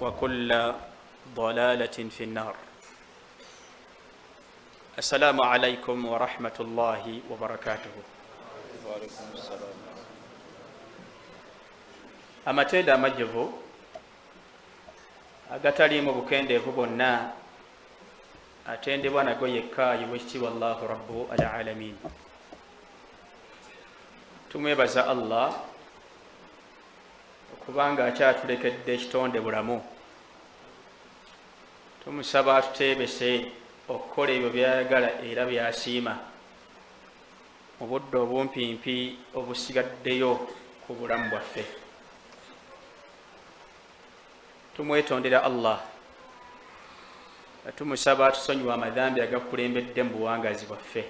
وكل ضلالة في النار. السلام عليكم ورحمة الله وبركاته. وعليكم السلام. Amatenda amajjuvu agataliimu bukendeevu bwonna atendebwa nago yekka yewekitiibwa Allahu Rabbu al-Alamin. Tumwebaza Allah okubanga akyatulekedde ekitonde bulamu. Tumusaba atuteebese okukola ebyo byayagala era byasiima mu budde obumpimpi obusigaddeyo ku bulamu bwaffe. Tumwetondera Allah, tumusaba atusonyiwa amadhambi agakulembedde mu buwangazi bwaffe.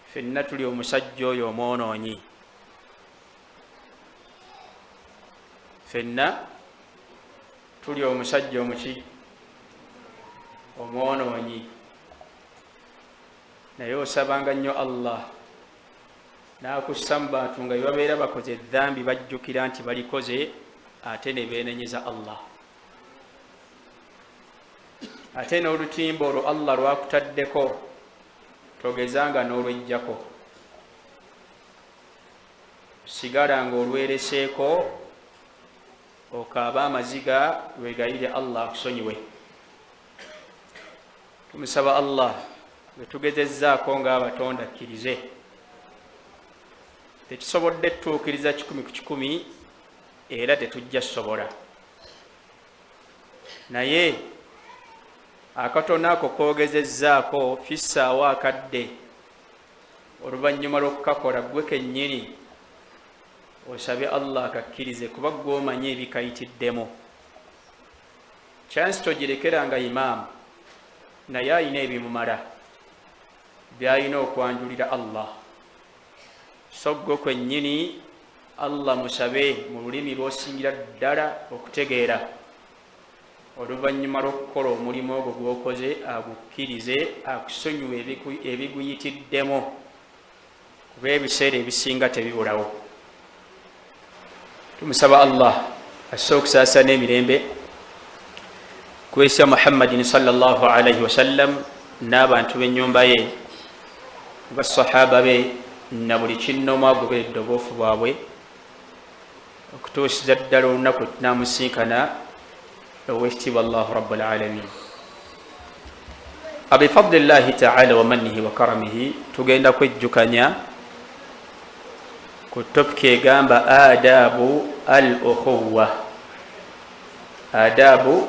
Ffenna tuli omusajja oyo omwonoonyi, ffenna tuli omusajja omuki omwonoonyi, naye osabanga nnyo Allah n'akussa mu bantu nga bebabeera bakoze edhambi bajjukira nti balikoze ate ne beenenyeza Allah. Ate n'olutimba olwo Allah lwakutaddeko togezanga n'olwejjako, sigala nga olwereseeko okaaba amaziga lwegayire Allah akusonyiwe. Tumusaba Allah bwe tugezezzaako ng'abatonda akkirize, tetusobodde tutuukiriza 100 ku 100 era tetujja sobola, naye akatono ako kogezezzaako fissaawo akadde oluvannyuma lw'okukakola gwe kennyini osabye Allah akakkirize kuba gw'omanye ebikayitiddemu. Chansi togirekeranga imaamu, naye ayina ebimumala by'ayina okwanjulira Allah. So gwe kwennyini Allah musabe mu lulimi lw'osingira ddala okutegeera, oluvannyuma lw'okukola omulimu ogwo gw'okoze agukkirize, akusonyiwe ebiguyitiddemu, kuba ebiseera ebisinga tebibulawo. Tumusaba Allah asse okusaasana emirembe ku Isa Muhammadin sallallahu alaihi wasallam n'abantu b'ennyumba ye, basahaba be na buli kinnomu agoberedde obwofu bwabwe okutuusiza ddala olunaku tunamusinkana owekitiibwa Allahu Rabbul Alamin. Bifadlillahi ta'ala wa mannihi wa karamihi tugenda kwejjukanya ku topiki egamba adabu al-ukhuwa. Adabu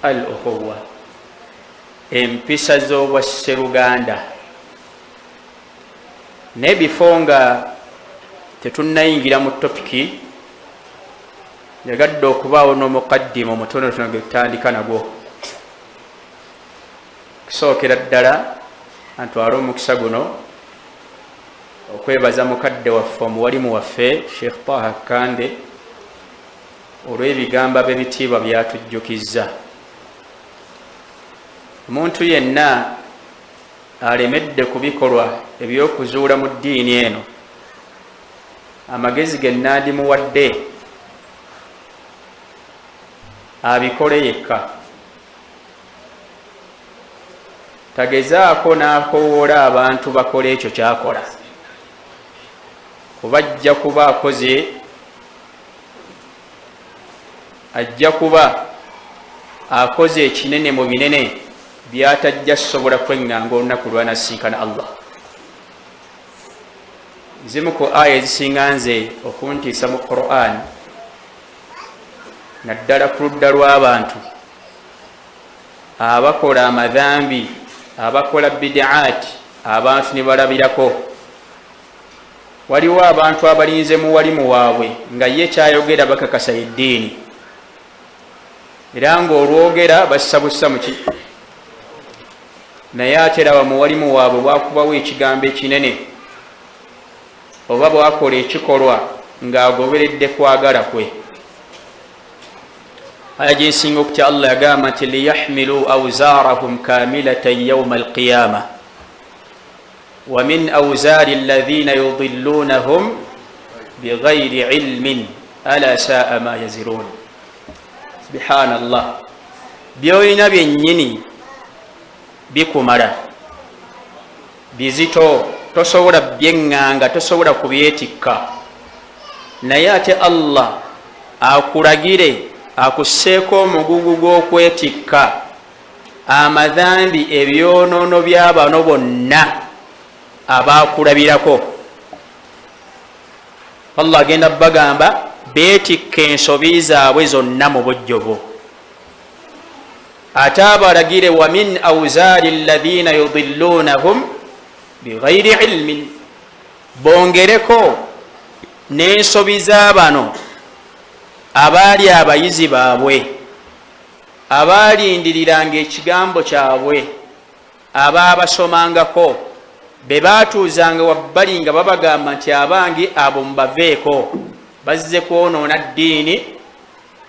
al-ukhuwa, empisa z'obwasseruganda. Naye bifo nga tetunnayingira mu topiki, yagadde okubaawo n'omuqaddima omutonotono gwe tutandika nagwo. Kusookera ddala antwale omukisa guno okwebaza mukadde waffe omuwalimu waffe Sheikh Taha Kande olw'ebigambo by'ebitiibwa byatujjukizza. Omuntu yenna alemedde ku bikolwa eby'okuzuula mu ddiini eno, amagezi ge nnaandimuwadde abikole yekka, tagezaako n'akowoola abantu bakole ekyo kyakola, kuba ajja kuba akoze ekinene mu binene byatajja sobola kweŋŋanga olunaku lwanasinkana Allah. Zimu ku aya ezisinga nze okuntiisa mu Qur'an, naddala ku ludda lw'abantu abakola amadhambi, abakola bid'aati, abantu ne balabirako. Waliwo abantu abalinze muwalimu waabwe nga ye kyayogera bakakasa eddiini, era ng'olwogera bassabussa muki, naye ate raba muwalimu waabwe bwakubawo ekigambo ekinene oba bwakola ekikolwa ng'agoberedde kwagala kwe. Aya gyensinga okutya Allah yagamba nti liyahmilu awzaarahum kamilatan yawma alqiyama ومن أوزار الذين يضلونهم بغير علم ala saa ma yazirun. Subhanallah, byoyina byennyini bikumala bizito, tosobola byeŋŋanga, tosobola kubyetikka, naye ate Allah akulagire akusseeko omugugu gw'okwetikka amadhambi ebyonoono by'abano bonna abaakulabirako. Allah agenda bagamba beetikka ensobi zaabwe zonna mu bujjuvu. Ate abalagire wa min awzaari alladhina yudillunahum bighayri ilmin, bongereko n'ensobi z'abano abaali abayizi baabwe, abaalindiriranga ekigambo kyabwe, abaabasomangako, be baatuuzanga wabbali nga babagamba nti abange abo mubaveeko, bazze kwonoona ddiini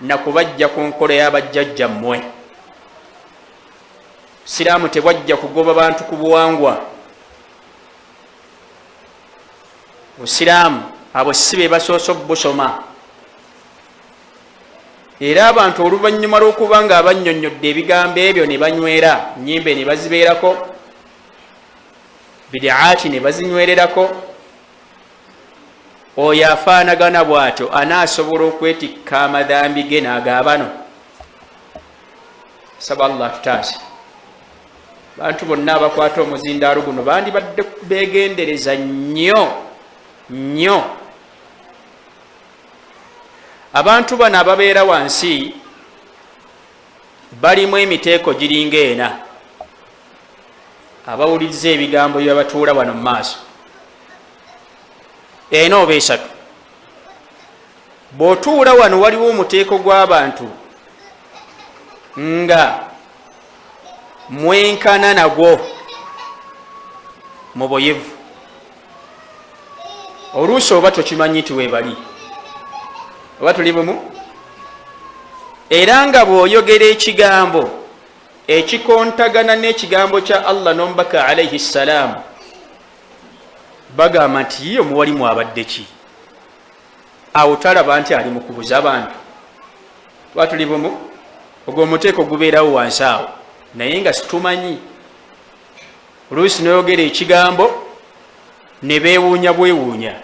na kubajja ku nkola y'abajjajjammwe. Siraamu tebwajja kugoba bantu ku buwangwa. Busiraamu abo si be basoose obusoma. Era abantu oluvannyuma lw'okuba nga abannyonnyodde ebigambo ebyo ne banywera, nnyimbe ne bazibeerako, bidiaati ne bazinywererako, oyo afaanagana bw'atyo anaasobola okwetikka amadhambi ge n'agaabano. Saba Allah tutaase bantu bonna abakwata omuzindaalo guno bandibadde beegendereza nnyo nnyo. Abantu bano ababeera wansi balimu emiteeko giringa ena, abawuliriza ebigambo byabatuula wano mu maaso, ena oba esatu. Bw'otuula wano waliwo omuteeko gw'abantu nga mwenkana nagwo mu buyivu, oluusi oba tokimanyi nti weebali, oba tuli bumu. Era nga bw'oyogera ekigambo ekikontagana n'ekigambo kya Allah n'omubaka alayhi salaamu, bagamba nti ye omuwalimu abadde ki? Awo talaba nti ali mu kubuza abantu, oba tuli bumu. Ogwo omuteeko gubeerawo wansi awo, naye nga situmanyi. Oluusi n'oyogera ekigambo ne beewuunya bwewuunya.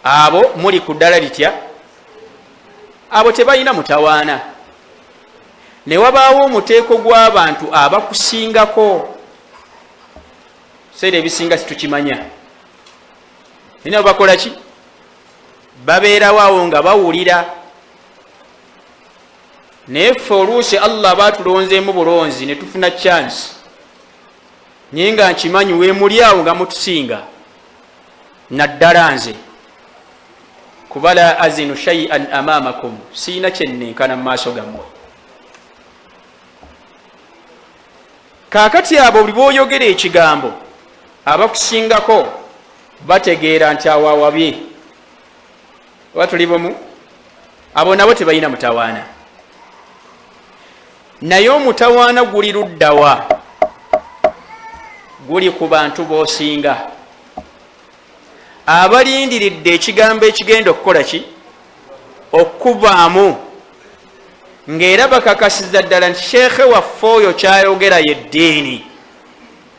Abo muli ku ddala litya? Abo tebalina mutawaana. Ne wabaawo omuteeko gw'abantu abakusingako, seera ebisinga situkimanya. Nina bakola ki? Babeerawo awo nga bawulira. Naye ffe oluusi Allah baatulonzeemu bulonzi ne tufuna chance, naye nga nkimanyi weemuli awo nga mutusinga. Naddala nze kuba la azinu shay'an amaamakum, siina kyennenkana mu maaso gammwe. Kaakati abo buli bw'oyogera ekigambo abakusingako bategeera nti awo awabye, oba tuli bumu. Abo nabo tebalina mutawaana. Naye omutawaana guli luddawa? Guli ku bantu b'osinga abalindiridde ekigambo ekigenda okukola ki? Okubaamu, ng'era bakakasiza ddala nti sheekhe waffe oyo kyayogera ye ddiini.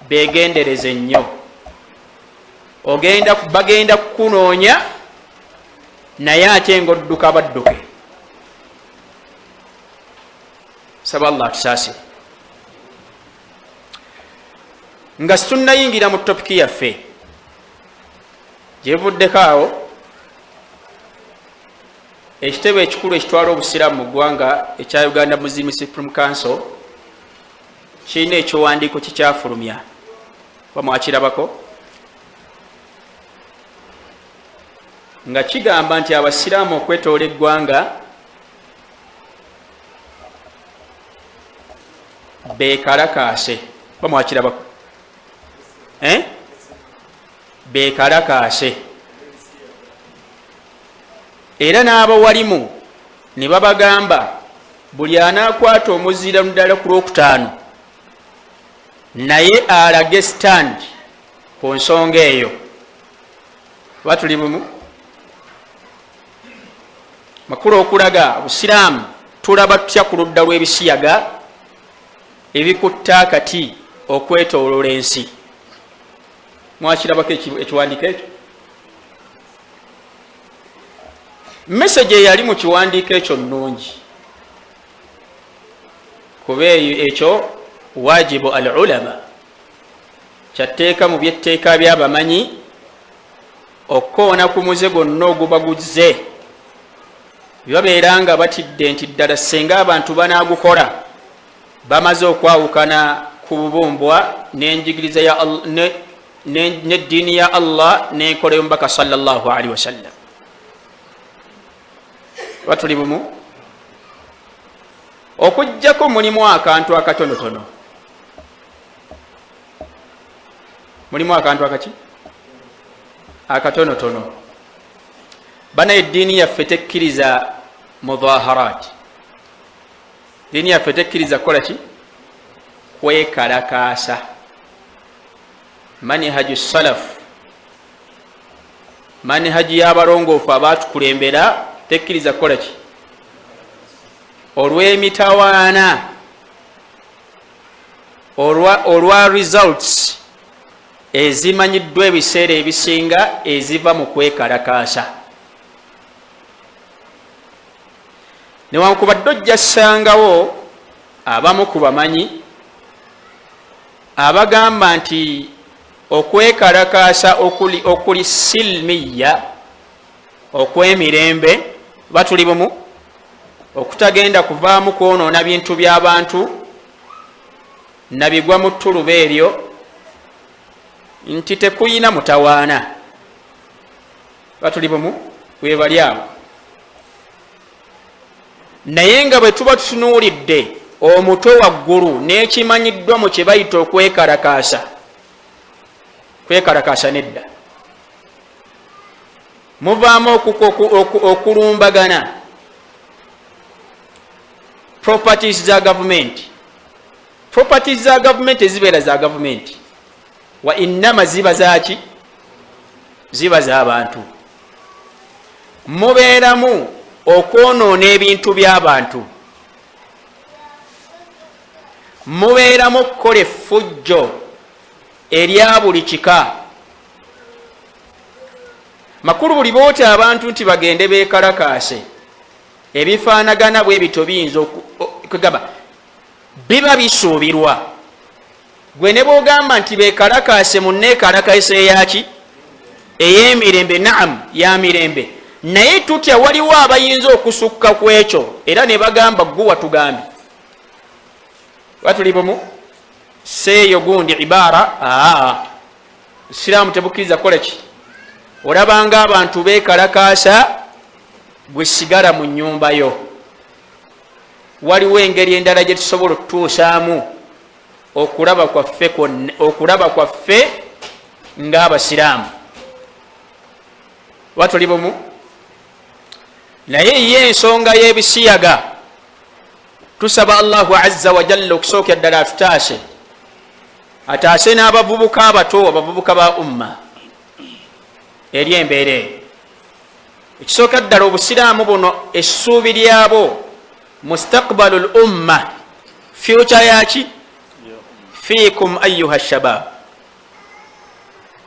Beegendereze nnyo, bagenda kukunoonya, naye ate ng'odduka badduke. Saba Allah tusaasire. Nga situnnayingira mu topiki yaffe gyevuddeko awo, ekitebe ekikulu ekitwala obusiraamu mu ggwanga ekya Uganda Muslim Supreme Council kirina ekiwandiiko kikyafulumya, bamwakirabako, nga kigamba nti abasiraamu okwetoola eggwanga beekalakaase. Bamwakirabako? Beekalakaase. Era n'abawalimu ne babagamba buli anaakwata omuzira mu ddala ku Lwokutaano naye alage stand ku nsonga eyo. Oba tuli bumu? makulu okulaga obusiraamu tulaba tutya ku ludda lw'ebisiyaga ebikutta akati okwetooloola ensi. Mwakirabako ekiwandiiko ekyo? Message eyali mu kiwandiiko ekyo nnungi, kuba ekyo wajibu al ulama, kyatteeka mu byetteeka by'abamanyi okukoona ku muze gwonna oguba guzze, babeera nga batidde nti ddala senga abantu banaagukola bamaze okwawukana ku bubumbwa n'enjigiriza ya n'eddiini ya Allah n'enkola y'omubaka sallallahu alaihi wasallam. Batuli bumu okujjako mulimu akantu akatonotono, mulimu akantu akaki akatonotono. Bana eddiini yaffe tekkiriza mudaharat, ddiini yaffe tekkiriza kukola ki? Kwekalakaasa. Manhaju salaf, manhaju y'abalongoofu abaatukulembera tekkiriza kukola ki? Olw'emitawaana, olwa results ezimanyiddwa ebiseera ebisinga eziva mu kwekalakaasa. Newankubadde ojja ssangawo abamu ku bamanyi abagamba nti okwekalakaasa okuli silmiya, okw'emirembe, batuli bumu, okutagenda kuvaamu kwonoona bintu by'abantu nabigwa mu ttuluba eryo, nti tekuyina mutawaana. Batuli bumu, webali abo. Naye nga bwe tuba tutunuulidde omutwe waggulu n'ekimanyiddwa mu kye bayita okwekalakaasa, kwekalakaasa nedda, muvaamu okulumbagana properties za gavumenti. Properties za gavumenti ezibeera za gavumenti, wa innama ziba zaki? Ziba z'abantu. Mubeeramu okwonoona ebintu by'abantu, mubeeramu okukola effujjo erya buli kika. Makulu buli booti abantu nti bagende beekalakaase, ebifaanagana bwe bito biyinza okugamba biba bisuubirwa. Gwe ne bw'ogamba nti beekalakaase mu nneekalakaasa eyaki? Ey'emirembe, naam, ya mirembe. Naye tutya waliwo abayinza okusukka ku ekyo era ne bagamba gwe tugambi. Batuli bumu, seeyo gundi ibara, Isiraamu tebukkiriza kukola ki? Olabanga abantu beekalakaasa, gwe sigala mu nnyumba yo. Waliwo engeri endala gye tusobola okutuusaamu okulaba kwaffe ng'Abasiraamu. Batuli bumu. Naye ye ensonga y'ebisiyaga tusaba Allahu azza wa jalla okusookera ddala atutaase, ataase n'abavubuka abato, abavubuka ba umma eri embeera eyo. Ekisooka ddala obusiraamu buno essuubi lyabo mustaqbalu l umma, future yaki? Fiikum ayyuha shabab,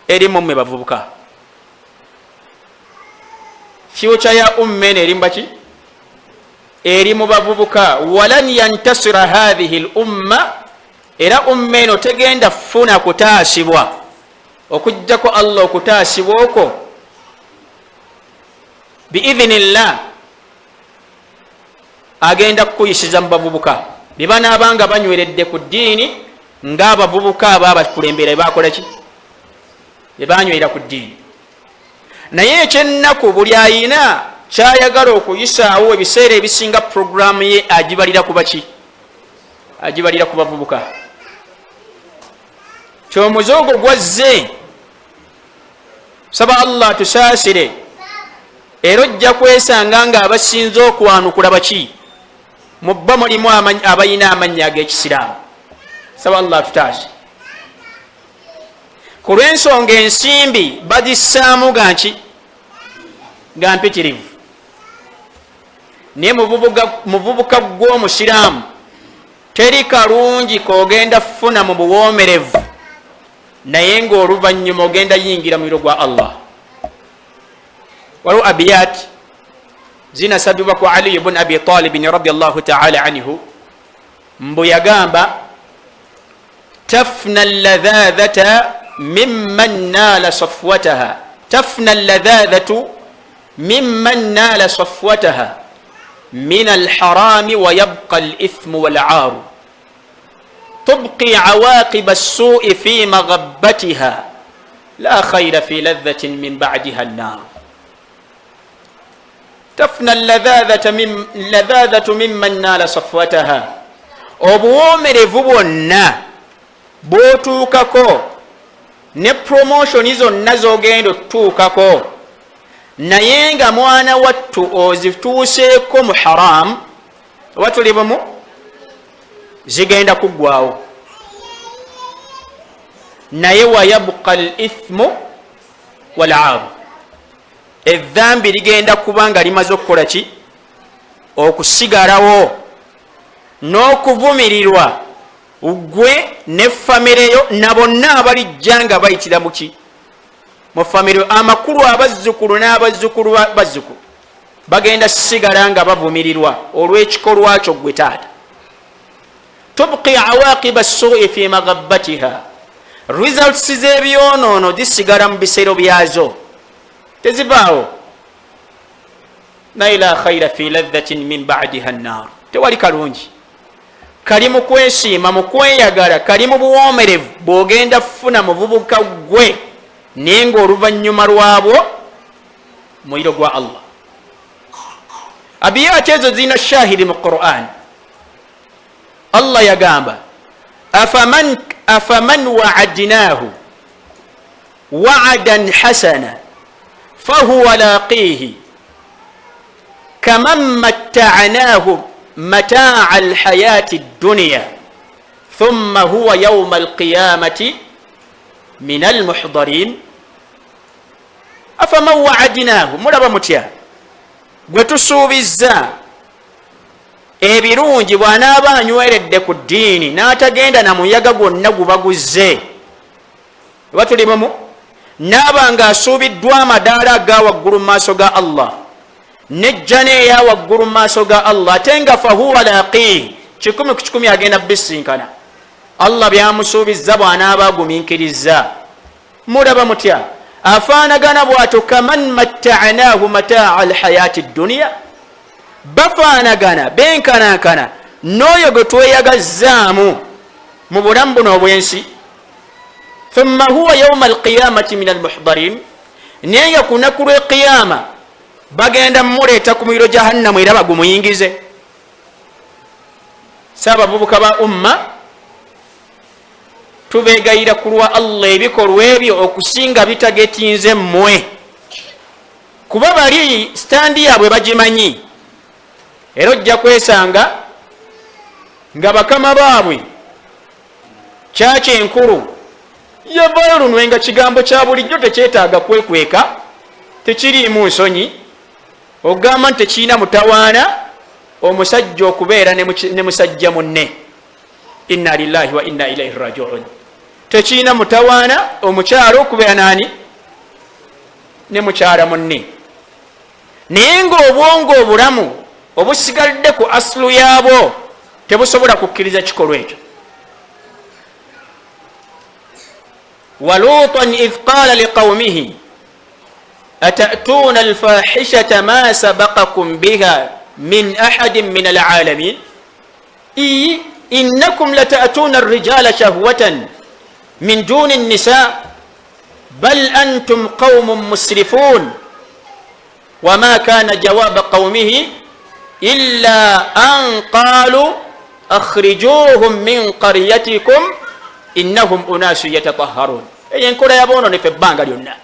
eri mummwe bavubuka. Future ya umme eri mbaki? Eri mu bavubuka. Walan yantasira hadhihi l umma, era umme eno tegenda funa kutaasibwa okujjako Allah okutaasibwa okwo biidhinillah, agenda kukuyisiza mu bavubuka bye banaabanga banyweredde ku ddiini ng'abavubuka abaabakulembera bakola ki? Bye banywera ku ddiini. Naye ekyennaku buli ayina kyayagala okuyisaawo ebiseera ebisinga puroguraamu ye agibalira ku baki? Agibalira ku bavubuka. Kyomuze ogwo gwazze. Saba Allah tusaasire, era ojja kwesanga ng'abasinze okwanukula baki? Mubba mulimu abayina amannya ag'Ekisiraamu. Saba Allah tutaase. Ku lw'ensonga ensimbi bazissaamu ganki? Ga mpitirivu. naye muvubuka gw'omusiraamu teri kalungi kogenda funa mu buwoomerevu naye ng'oluvannyuma ogenda yingira mu biro gwa Allah. waliwo abiyat zinasabibwa ku Ali ibn Abi Talib radiyallahu ta'ala anhu mbu yagamba tafna alladhadhata mimman nala safwataha tafna alladhadhatu mimman nala safwataha min alharami wa yabqa alithmu wal'aru tubqi awaqib as-su'i fi maghabbatiha la khayra fi ladhatin min ba'diha an-nar. tafna alladhadhatu mimman nala safwataha, obuwoomerevu bwonna bw'otuukako ne promotion zonna z'ogenda otutuukako naye nga mwana wattu ozituuseeko mu haramu oba tuli bumu zigenda kuggwawo, naye wayabqa al-ithmu wal-aaru, edhambi ligenda kuba nga limaze okukola ki? Okusigalawo n'okuvumirirwa gwe ne famireyo na bonna abalijja nga bayitira muki? Mu famireyo. Amakulu abazzukulu n'abazzukulu bazzukulu bagenda sigala nga bavumirirwa olw'ekikolwa kyo gwe taata. tubqi awaqiba as-su'i fi maghabbatiha, results z'ebyonoono zisigala mu bisero byazo tezibaawo. naye la khayra fi ladhatin min ba'diha an-nar, tewali kalungi kali mu kwesiima mu kweyagala kali mu buwoomerevu bw'ogenda funa muvubuka gwe naye ng'oluvannyuma lwabwo muyiro gwa Allah. abiyati ezo zirina shahidi mu Qur'an. Allah yagamba afaman wa'adnahu wa'adan hasana fahuwa laqihi kaman matta'nahu متاع الحياة الدنيا ثم هو يوم القيامة من المحضرين. أفمن وعدناه مرابا متيا gwetusuubizza ebirungi bw'anaaba anyweredde ku ddiini n'atagenda na muyaga gwonna gubaguzze oba tuli bumu n'aba ng'asuubiddwa amadaala aga waggulu mu maaso ga Allah nejjana eya waggulu mu maaso ga Allah ate nga fahuwa laqihi kikumi ku kikumi agenda bisinkana Allah byamusuubizza bw'anaaba agumiikirizza. mulaba mutya afaanagana bw'atyo kaman matta'naahu mataa alhayaati dduniya, bafaanagana benkanankana n'oyo gwe tweyagazzaamu mu bulamu buno obwensi. thumma huwa yawma alqiyamati min almuhdarin, naye nga ku lunaku lw'eqiyama bagenda muleeta ku muliro jahannamu era bagumuyingize. Saabavubuka ba umma tubeegayira ku lwa Allah ebikolwa ebyo okusinga bitagetinze mmwe, kuba bali standi yaabwe bagimanyi era ojja kwesanga nga bakama baabwe kyaki enkulu yavayo lunwe nga kigambo kya bulijjo tekyetaaga kwekweka tekiriimu nsonyi ogamba nti tekiina mutawaana omusajja okubeera ne musajja munne. inna lillahi wa inna ilaihi raji'un. tekiina mutawaana omukyalo okubeera nani ne mukyala munne, naye ng'obwongo obulamu obusigalidde ku asulu yaabwo tebusobola kukkiriza kikolwa ekyo. waluutan idh qaala liqawmihi atatuna alfahishata ma sabaqakum biha min ahadin min alalamin innakum latatuna arrijala shahwatan min duni النساء bal antum qawmun musrifun wama kana jawaba qawmihi illa an qalu akhrijuhum min qaryatikum innahum unasu yatatahharun. eyo enkola yaboononefu ebbanga lyonna.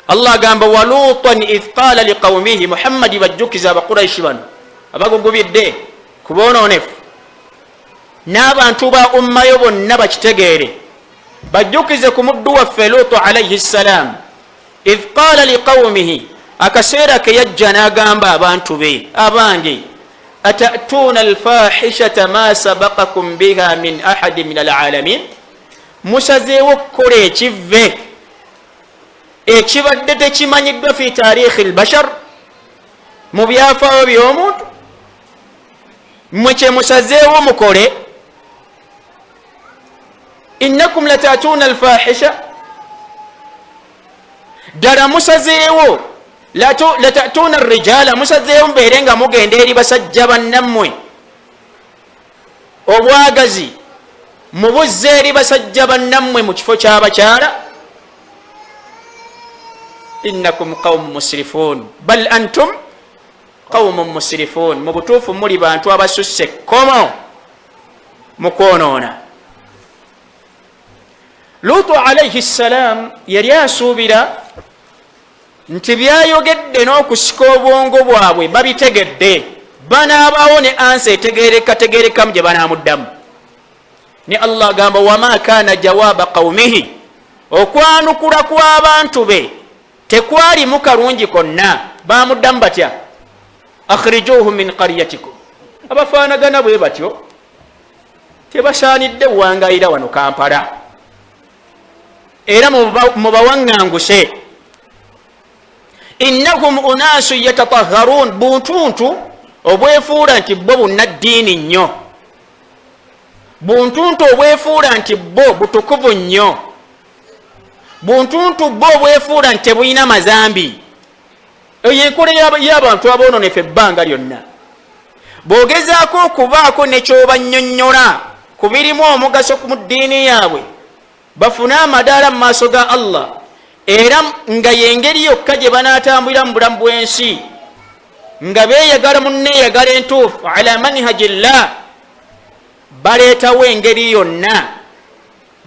Allah agamba waluutan idh qaala liqawmihi, Muhammadi bajjukiza abakuraishi bano abagugubidde ku boononefu n'abantu ba ummayo bonna bakitegeere, bajjukize ku muddu waffe Luutu alayhi ssalam. idh qaala liqawmihi, akaseera ke yajja n'agamba abantu be, abange atatuna alfahishata ma sabaqakum biha min ahadi min alalamin, musazeewo okukola ekivve ekibadde tekimanyiddwa fi tarikhi albashar, mu byafaayo by'omuntu, mwe kye musazeewo mukole. innakum latatuna alfahisha, ddala musazeewo latatuna arrijala, musazeewo mbeere nga mugenda eri basajja bannammwe obwagazi, mubuzze eri basajja bannammwe mu kifo ky'abakyala. innakum qawmun musrifun bal antum qawmun musrifun, mu butuufu muli bantu abasusse ekkomo mu kwonoona. Luutu alayhi ssalam yali asuubira nti byayogedde n'okusika obwongo bwabwe babitegedde, banaabaawo ne ansi etegerekamu gye banaamuddamu. ne Allah agamba wama kaana jawaaba qawmihi, okwanukula kw'abantu be tekwalimu kalungi konna. baamuddamu batya? akhrijuuhu min qaryatikum, abafaanagana bwe batyo tebasaanidde wangayira wano Kampala, era mubawaŋŋanguse. innahum unaasu yatatahharuun, buntuntu obwefuula nti bo bunnaddiini nnyo, buntuntu obwefuula nti bo butukuvu nnyo, buntuntu bo obwefuula nti tebulina mazambi. eyo enkola y'abantu aboononefu ebbanga lyonna. bw'ogezaako okubaako ne ky'obannyonnyola ku birimu omugaso mu ddiini yaabwe, bafune amadaala mu maaso ga Allah, era nga yengeri yokka gye banaatambulira mu bulamu bw'ensi, nga beeyagala mu nneeyagala entuufu ala manhajillah, baleetawo engeri yonna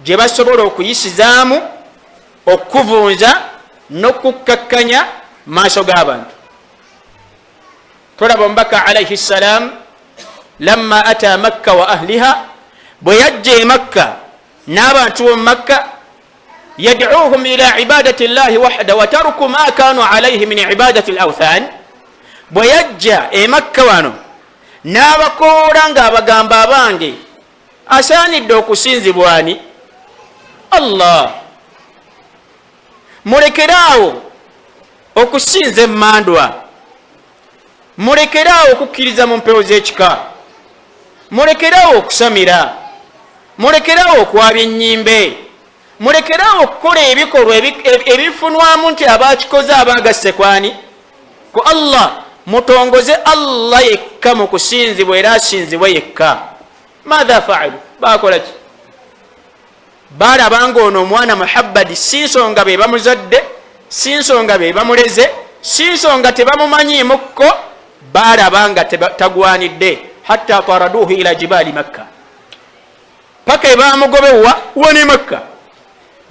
gye basobola okuyisizaamu okuvunza n'okukkakkanya maaso g'abantu. tulaba omubaka alayhi ssalam lamma ata makka wa ahliha, bwe yajja e makka n'abantu b'omu makka, yad'uuhum ila ibadati llahi wahda wa taruku ma kanu alayhi min ibadati alawthan. bwe yajja e makka wano n'abakoola ng'abagamba abange asaanidde okusinzibwani Allah, mulekeraawo okusinza emmandwa, mulekeraawo okukkiriza mu mpewo z'ekika, mulekeraawo okusamira, mulekeraawo okwabya ennyimbe, mulekeraawo okukola ebikolwa ebifunwamu nti abakikoze abagasse kwani ku Allah. mutongoze Allah yekka mu kusinzibwa era asinzibwe yekka. maatha faalu, bakolaki? balabanga ono omwana Muhammad si nsonga be bamuzadde, si nsonga be bamuleze, si nsonga tebamumanyiimukko, balabanga tagwanidde. hatta taraduhu ila jibali makka, paka ebamugobewa wani makka,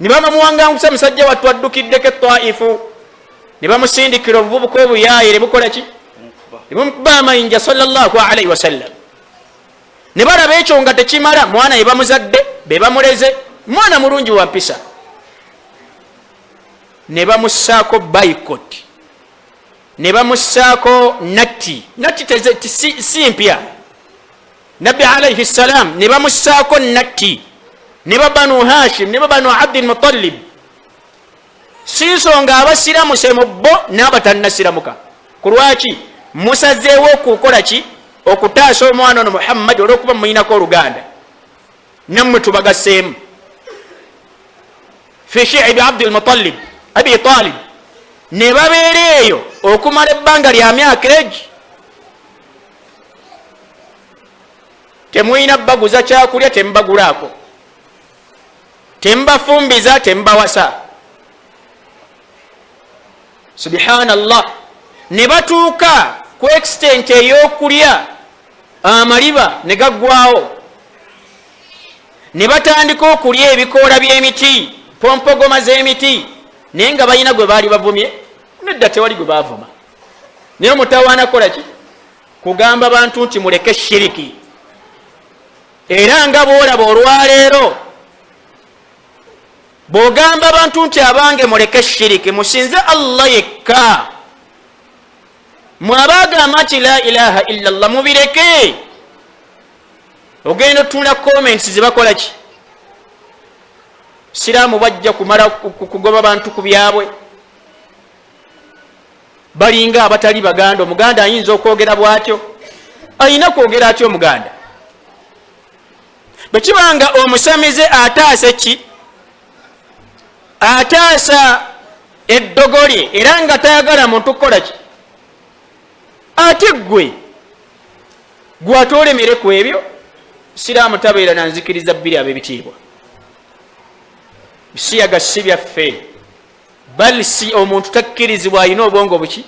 ne bamuwangangusa musajja wattu addukiddeko etwaifu, ne bamusindikira obuvubuka obuyaaye, ne bukolaki? ne bumukuba amayinja sallallahu alaihi wasallam. ne balaba ekyo nga tekimala, mwana ye bamuzadde, be bamuleze, mwana mulungi wa mpisa, ne bamussaako boycott, ne bamussaako natti si mpya. nabbi alaihi ssalam ne bamussaako natti, ne babanu hashim, ne babanu abdul muttalib, si nsonga abasiramuse mu bo n'abatannasiramuka. ku lwaki? musazeewo okukola ki? okutaasa omwana ono Muhammad olw'okuba muyinako oluganda, nammwe tubagasseemu. fi shi'bi abdul muttalib abi talib, ne babeera eyo okumala ebbanga lya myaka egi. temuyina baguza kyakulya, tembagulaako, tembafumbiza, tembawasa. subhanallah. ne batuuka ku extent ey'okulya amaliba ne gaggwawo, ne batandika okulya ebikoola by'emiti, pompogoma z'emiti, naye nga balina gwe baali bavumye. nedda tewali gwe baavuma, naye omutawaana kolaki? kugamba abantu nti muleke shiriki. era nga boolaba olwaleero, bw'ogamba abantu nti abange muleke shiriki, musinze Allah yekka, mwabagamba nti la ilaha illallah mubireke. Ogenda otunda comments zibakola ki? Siraamu bajja kumala kugoba bantu ku byabwe, balinga abatali baganda. Omuganda ayinza okwogera bwatyo, ayina kwogera atyo omuganda. Bwekibanga omusamize ataasa ki? Ataasa eddogolye era nga tayagala muntu kukola ki? Ate gwe gwatoolemere ku ebyo. Siraamu tabeera nanzikiriza bbiri ab'ebitiibwa. Bisiyaga si byaffe, bali si omuntu takkirizibwa alina obwongo buki?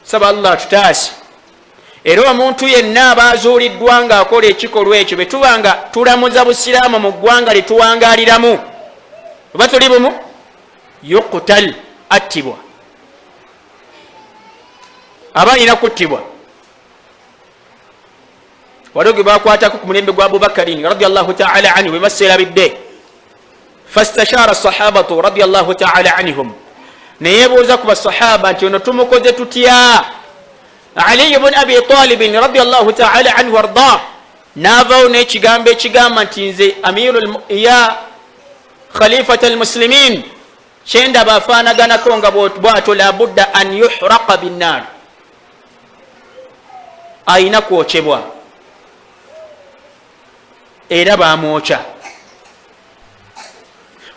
Saba Allah tutaase. Era omuntu yenna abaazuuliddwa ng'akola ekikolwa ekyo bwe tubanga tulamuza busiraamu mu ggwanga lye tuwangaaliramu, oba tuli bumu, yuqtal, attibwa. Aba alina kuttibwa. Waliwo gwe bakwatako ku mulembe gwa Abubakarin radiyallahu ta'ala anhu bwe baseerabidde. Fastashaara sahabatu radiyallahu ta'ala anhum, neyeebuuza ku basahaba nti ono tumukoze tutya? Ali ibn Abi Talib radiyallahu ta'ala anhu arda n'avaawo n'ekigambo ekigamba nti nze ya khalifata almuslimin kyendaba afaanaganako nga bw'atyo la budda an yuhraqa binnar, ayina kwokyebwa era baamwokya.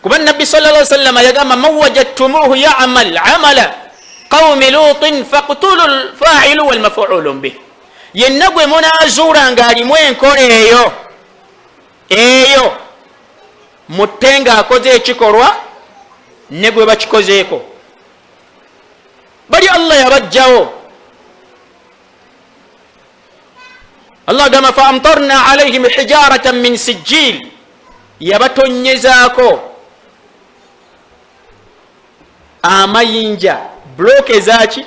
Kuba Nabbi sallallahu alaihi wasallam yagamba man wajadtumuhu ya'mal 'amala qawmi lutin faqtulu al-fa'ilu wal maf'ulu bih. Yenna gwe munaazuula ng'alimu enkola eyo muttenga akoze ekikolwa ne gwe bakikozeeko. Bali Allah yabajjawo. Allah gamba fa amtarna alayhim hijaratan min sijjil, yabatonyezaako amayinja, bloke ezaki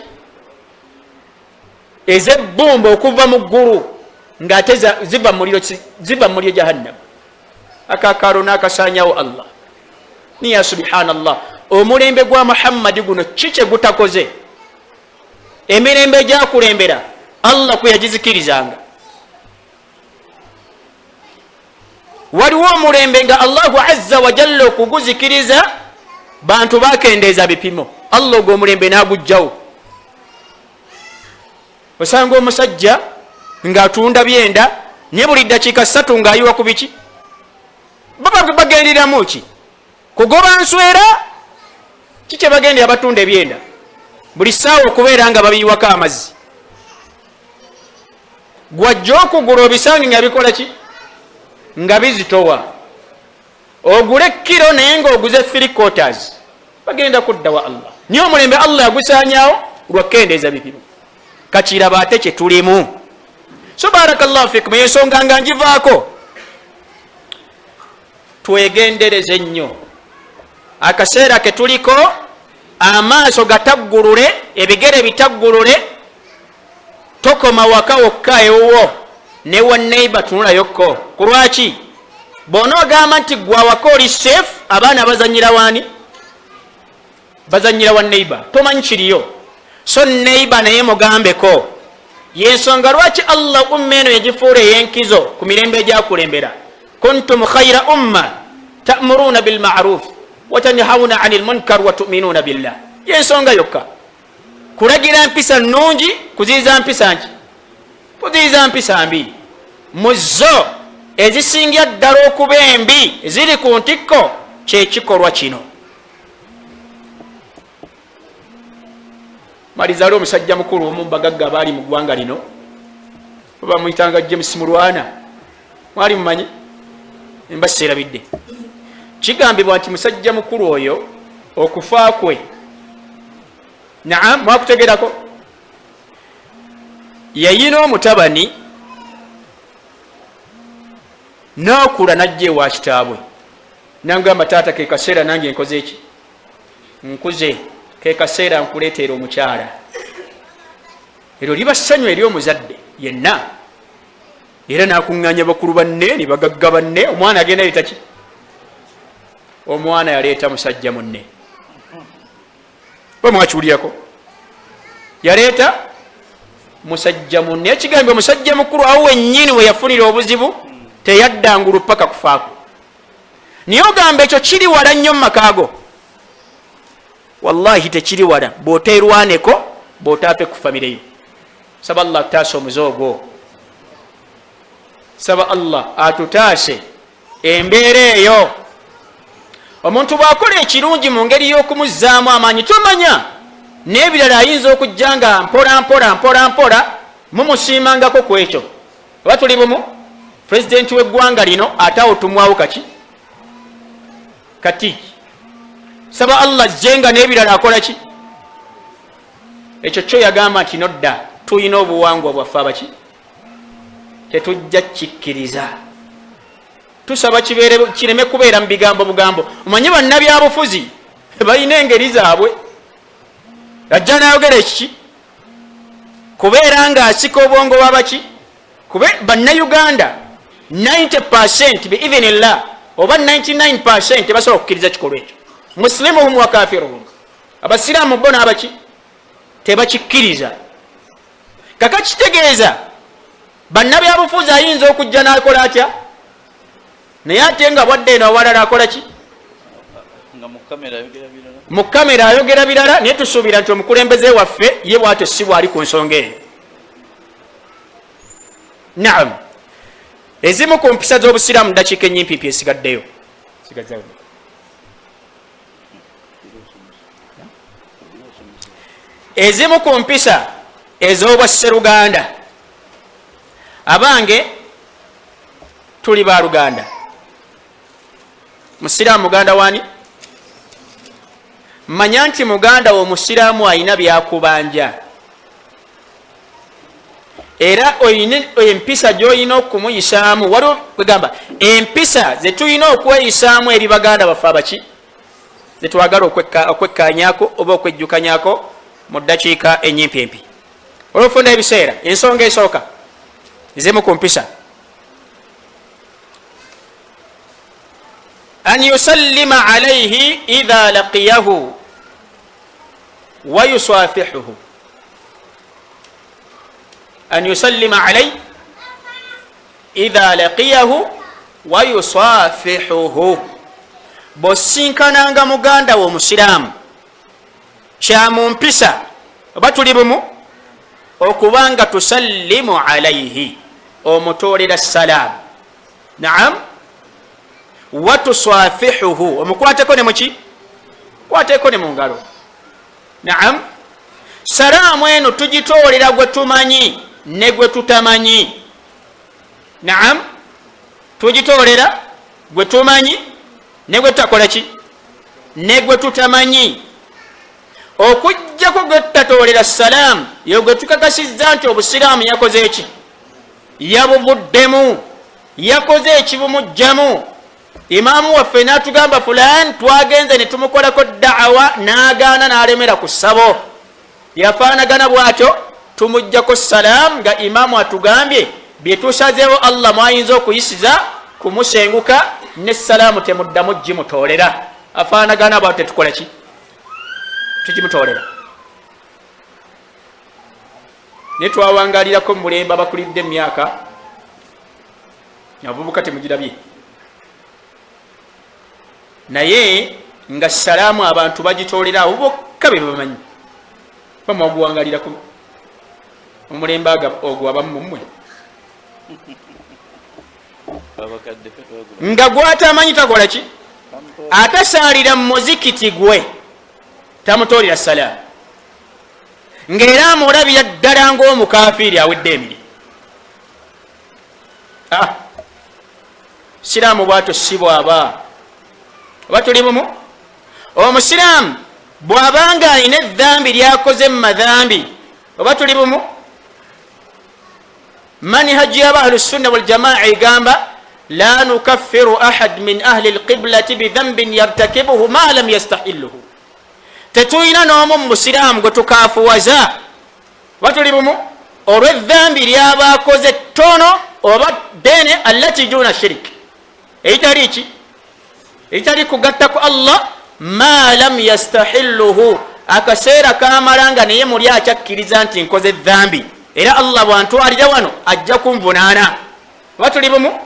ezebbumba okuva mu ggulu ng'ate ziva muliro jahannam. Akakalo n'akasaanyawo Allah. Niya subhanallah, omulembe gwa Muhammadi guno kiki gutakoze? Emirembe gyakulembera Allah kwe yagizikirizanga. Waliwo omulembe nga Allahu azza wa jalla okuguzikiriza bantu bakendeeza bipimo, Allah ogwo omulembe n'agujjawo. Osanga omusajja ng'atunda byenda ne buli ddakiika 3 ng'ayiwa ku biki? Bagenderamu ki? Kugoba nswera? Kiki bagenda abatunda ebyenda? Buli ssaawa okubeera nga babiyiwako amazzi. Gwajja okugula obisange nga bikola ki? Nga bizitowa. Ogule kilo naye ng'oguze 3 quarters, bagenda kudda wa Allah. Niyo omulembe Allah yagusaanyaawo lwakendeeza bipimo. Kakiraba ate kye tulimu. So barakallahu fikum, ensonga nga ngivaako. Twegendereze nnyo. Akaseera ke tuliko amaaso gataggulule, ebigere bitaggulule, tokoma waka wokka ewuwo ne wa neighbor tunulayokko. Kulwaki? Bw'onoogamba nti gwe awaka oli safe, abaana bazanyira waani? Bazanyira wa neighbor. Tomanyi kiriyo. So neighbor naye mugambeko. Yensonga lwaki Allah umma eno yagifuula ey'enkizo ku mirembe egyakulembera. Kuntum khayra umma ta'muruna bil ma'ruf wa tanhauna 'anil munkar wa tu'minuna billah. Yensonga yokka. Kulagira mpisa nnungi, kuziyiza mpisa nki? Kuziyiza mpisa mbi. Muzo ezisinga ddala okuba embi ziri ku ntikko kyekikolwa kino. Malizali omusajja mukulu omumbagagga baali mu ggwanga lino, bamuyitanga James Mulwana, mwali mumanyi? Mbaseerabidde. Kigambibwa nti musajja mukulu oyo okufa kwe, naam, mwakutegerako, yayina omutabani n'okula n'ajja ewa kitaabwe n'agamba taata, ke kaseera nange nkoze eki? Nkuze, ke kaseera nkuleetera omukyala. Eryo liba ssanyu eri omuzadde yenna, era n'akuŋŋaanya bakulu banne ne bagagga banne. Omwana agenda leeta ki? Omwana yaleeta musajja munne. Oba mwakiwulirako? yaleeta musajja munne. Ekigambo musajja mukulu awo wennyini we yafunira obuzibu teyaddangulu paka kufaako. Niye ogamba ekyo kiri wala nnyo mu makaago. Wallahi tekiri wala bw'oteerwaneko bw'otaafe ku famireyo. Saba Allah atutaase omuze ogwo. Saba Allah atutaase embeera eyo. Omuntu bw'akola ekirungi mu ngeri y'okumuzzaamu amaanyi tomanya n'ebirala ayinza okujja nga mpola mumusiimangako ku ekyo. Oba tuli bumu pulezidenti w'eggwanga lino ate awo tumwawo kati saba Allah jenga n'ebirala akola ki? Ekyo kyo yagamba nti nodda tuyina obuwangwa bwaffe abaki tetujja kikkiriza. Tusaba kireme kubeera mu bigambo bugambo. Omanyi bannabyabufuzi balina engeri zaabwe. Ajja n'ayogera ekiki kubeera ng'asika obwongo bwabaki bannayuganda 90% biidhinillah oba 99% tebasobola okukkiriza kikolwa ekyo. Muslimuhum wa kafiruhum, abasiraamu bo n'abaki tebakikkiriza. Kaka kitegeeza bannabyabufuzi ayinza okujja n'akola atya naye ate nga bwadde eno awalala akola ki? Mu kamera ayogera birala. Naye tusuubira nti omukulembeze waffe ye bwatyo si bwali ku nsonga eyo. Naam, ezimu ku mpisa z'obusiraamu dakiika ennyimpiipi esigaddeyo. Ezimu ku mpisa ez'obwasseruganda, abange tuli ba Luganda. Musiraamu muganda wani? Manya nti muganda w'omusiraamu alina byakubanja, era oyina empisa gy'olina okumuyisaamu. Waliwo kwegamba empisa ze tulina okweyisaamu eri baganda baffe abaki ze twagala okwekkaanyaako oba okwejjukanyaako mu ddakiika ennyimpi. Olwofuna ebiseera, ensonga esooka ezimu ku mpisa an yusallima alayhi idha laqiyahu wa yusafihuhu. An yusallima alayhi idha laqiyahu wa yusafihuhu. Bw'osinkananga muganda wo musiraamu kya mu mpisa oba tuli bumu okubanga tusallimu alayhi omutoolera salaamu. Naam, wa tusafihuhu omukwateko ne muki? Kwateko ne mu ngalo. Naam, salaamu eno tugitoolera gwe tumanyi ne gwe tutamanyi. Naam, tugitoolera gwe tumanyi ne gwe tutakola ki? Ne gwe tutamanyi. Okujjako gwe tutatoolera salaamu yo gwe tukakasizza nti obusiraamu yakoze eki? Yabuvuddemu, yakoze ekibumujjamu. Imaamu waffe n'atugamba fulaan twagenze ne tumukolako da'awa n'agaana n'alemera ku ssabo. Yafaanagana bw'atyo tumuggyako salaamu nga imaamu atugambye bye tusazeewo Allah mwayinza okuyisiza kumusenguka ne salaamu temuddamu gimutoolera. Afaanagana bw'atyo tetukola ki? Tugimutoolera. Ne twawangalirako mu mulembe abakulidde emyaka abavubuka temugirabye, naye nga salaamu abantu bagitoolera abo bokka be bamanyi. Bamwaguwangalirako omulembe ogwo abamu mmwe nga gwatamanyi takola ki? Atasaalira mu muzikiti gwe tamutoolera salaamu, ng'era amulabira ddala ng'omukafiiri awedde emiri. Siraamu bw'atyo si bw'aba. Oba tuli bumu? Omusiraamu bw'abanga alina edhambi lyakoze mu madhambi, oba tuli bumu? Manhaji y'aba ahlusunna waljamaa egamba la nukaffiru ahad min ahli alqiblati bidhambin yartakibuhu ma lam yastahilluhu. Tetulina n'omu mu busiraamu gwe tukaafuwaza, oba tuli bumu, olw'edhambi ly'aba akoze ttono oba ddene allati duna shiriki, eitali ki? Eitali kugatta ku Allah, ma lam yastahilluhu, akaseera kamalanga naye muli akyakkiriza nti nkoze dhambi era Allah bwantwalira wano ajja kunvunaana. Oba tuli bumu?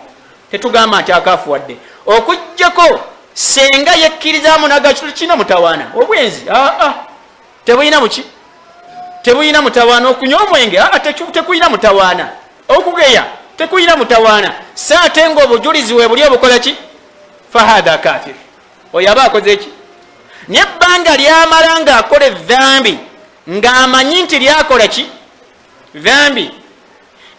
Tetugamba nti akafuwadde okujjako senga yekkirizamu naga kino mutawaana obwenzi tebuyina muki tebuyina mutawaana okunywa omwenge tekuyina mutawaana okugeya tekuyina mutawaana saate nga obujulizi webuli obukola ki fahadha kafir oyo aba akoze ki nebbanga lyamala nga akola edhambi ng'amanyi nti lyakola ki dhambi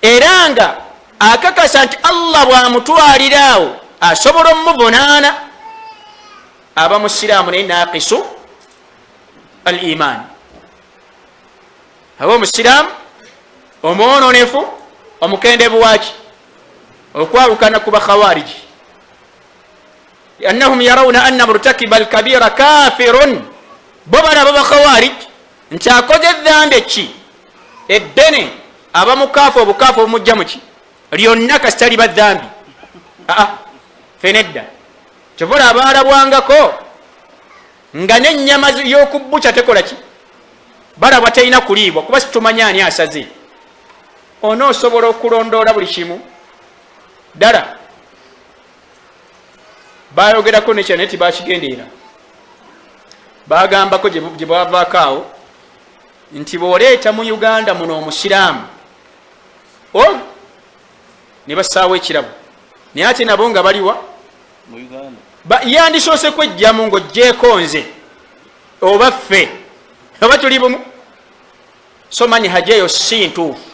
era nga akakasa nti Allah bwamutwaliraawo asobola omuvunaana aba musiraamu naye naqisu al iman aba omusiraamu omwononefu omukendevu waki okwawukana ku bakhawariji annahum yarawna anna murtakiba alkabira kafirun bo balaba bakhawariji nti akoze edhambi ki eddene aba mukaafu obukaafu obumujja muki lyonna kasitali badhambi fenedda kyovula abalabwangako nga n'ennyama y'okubbuca tekola ki balabwa terina kuliibwa kuba situmanya ani asaze onoosobola okulondoola buli kimu ddala bayogerako nekyane ti bakigendeera bagambako gye bavaako awo nti bw'oleeta mu Uganda muno omusiraamu ne bassaawo ekirabo naye ate nabo nga baliwa yandisoose kwejjamu ng'ogjeeko nze oba ffe oba tuli bumu so manhaja eyo si ntuufu.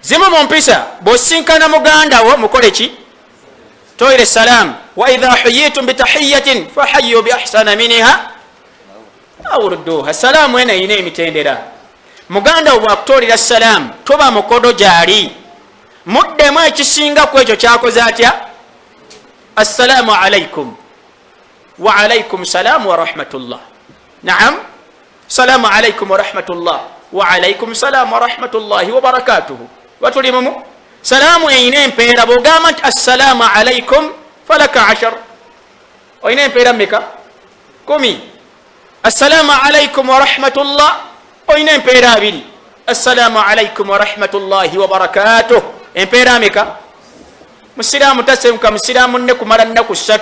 Zimu mu mpisa bw'osinkana muganda wo mukole ki toyire salaamu wa idha huyitum bitahiyatin fahayyu bi ahsana minha aw rudduha. Salaamu ena erina emitendera. Muganda wo bw'akutoolera salaamu toba mukodo gy'ali muddemu ekisinga ku ekyo kyakoze atya assalamu alaikum wa alaikum salaam wa rahmatullah. Naam, salaamu alaikum wa rahmatullah wa alaikum salaam wa rahmatullahi wa barakatuhu. Watuli mumu salaamu eyina empeera bw'ogamba nti assalaamu alaikum falaka 10 oyina empeera mmeka 10. Assalaamu alaikum wa rahmatullah oyina empeera 2. Assalaamu alaikum wa rahmatullahi wa barakatuh empeera mmeka? Musiraamu tasemuka musiraamu ne kumala nnaku 3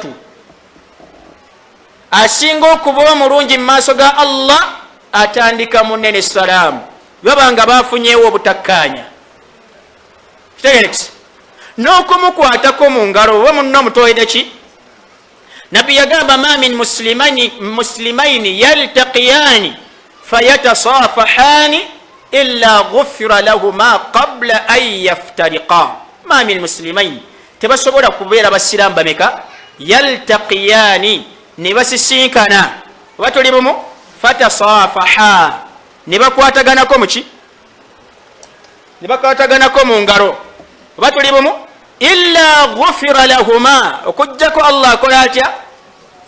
asinga okuba omulungi mu maaso ga Allah atandika munene salaamu babanga bafunyeewo obutakkaanya kitegerekisa n'okumukwatako mu ngalo oba munno mutoyede ki. Nabbi yagamba ma min muslimaini yaltaqiyani fayatasafahani illa ghufira lahuma qabla an yaftariqa. Ma min muslimaini tebasobola kubeera basiraamu bameka yaltaqiyani ne basisinkana oba tuli bumu fatasafaha ne bakwataganako muki ne bakwataganako mu ngalo oba tuli bumu illa ghufira lahuma okujjako Allah akola atya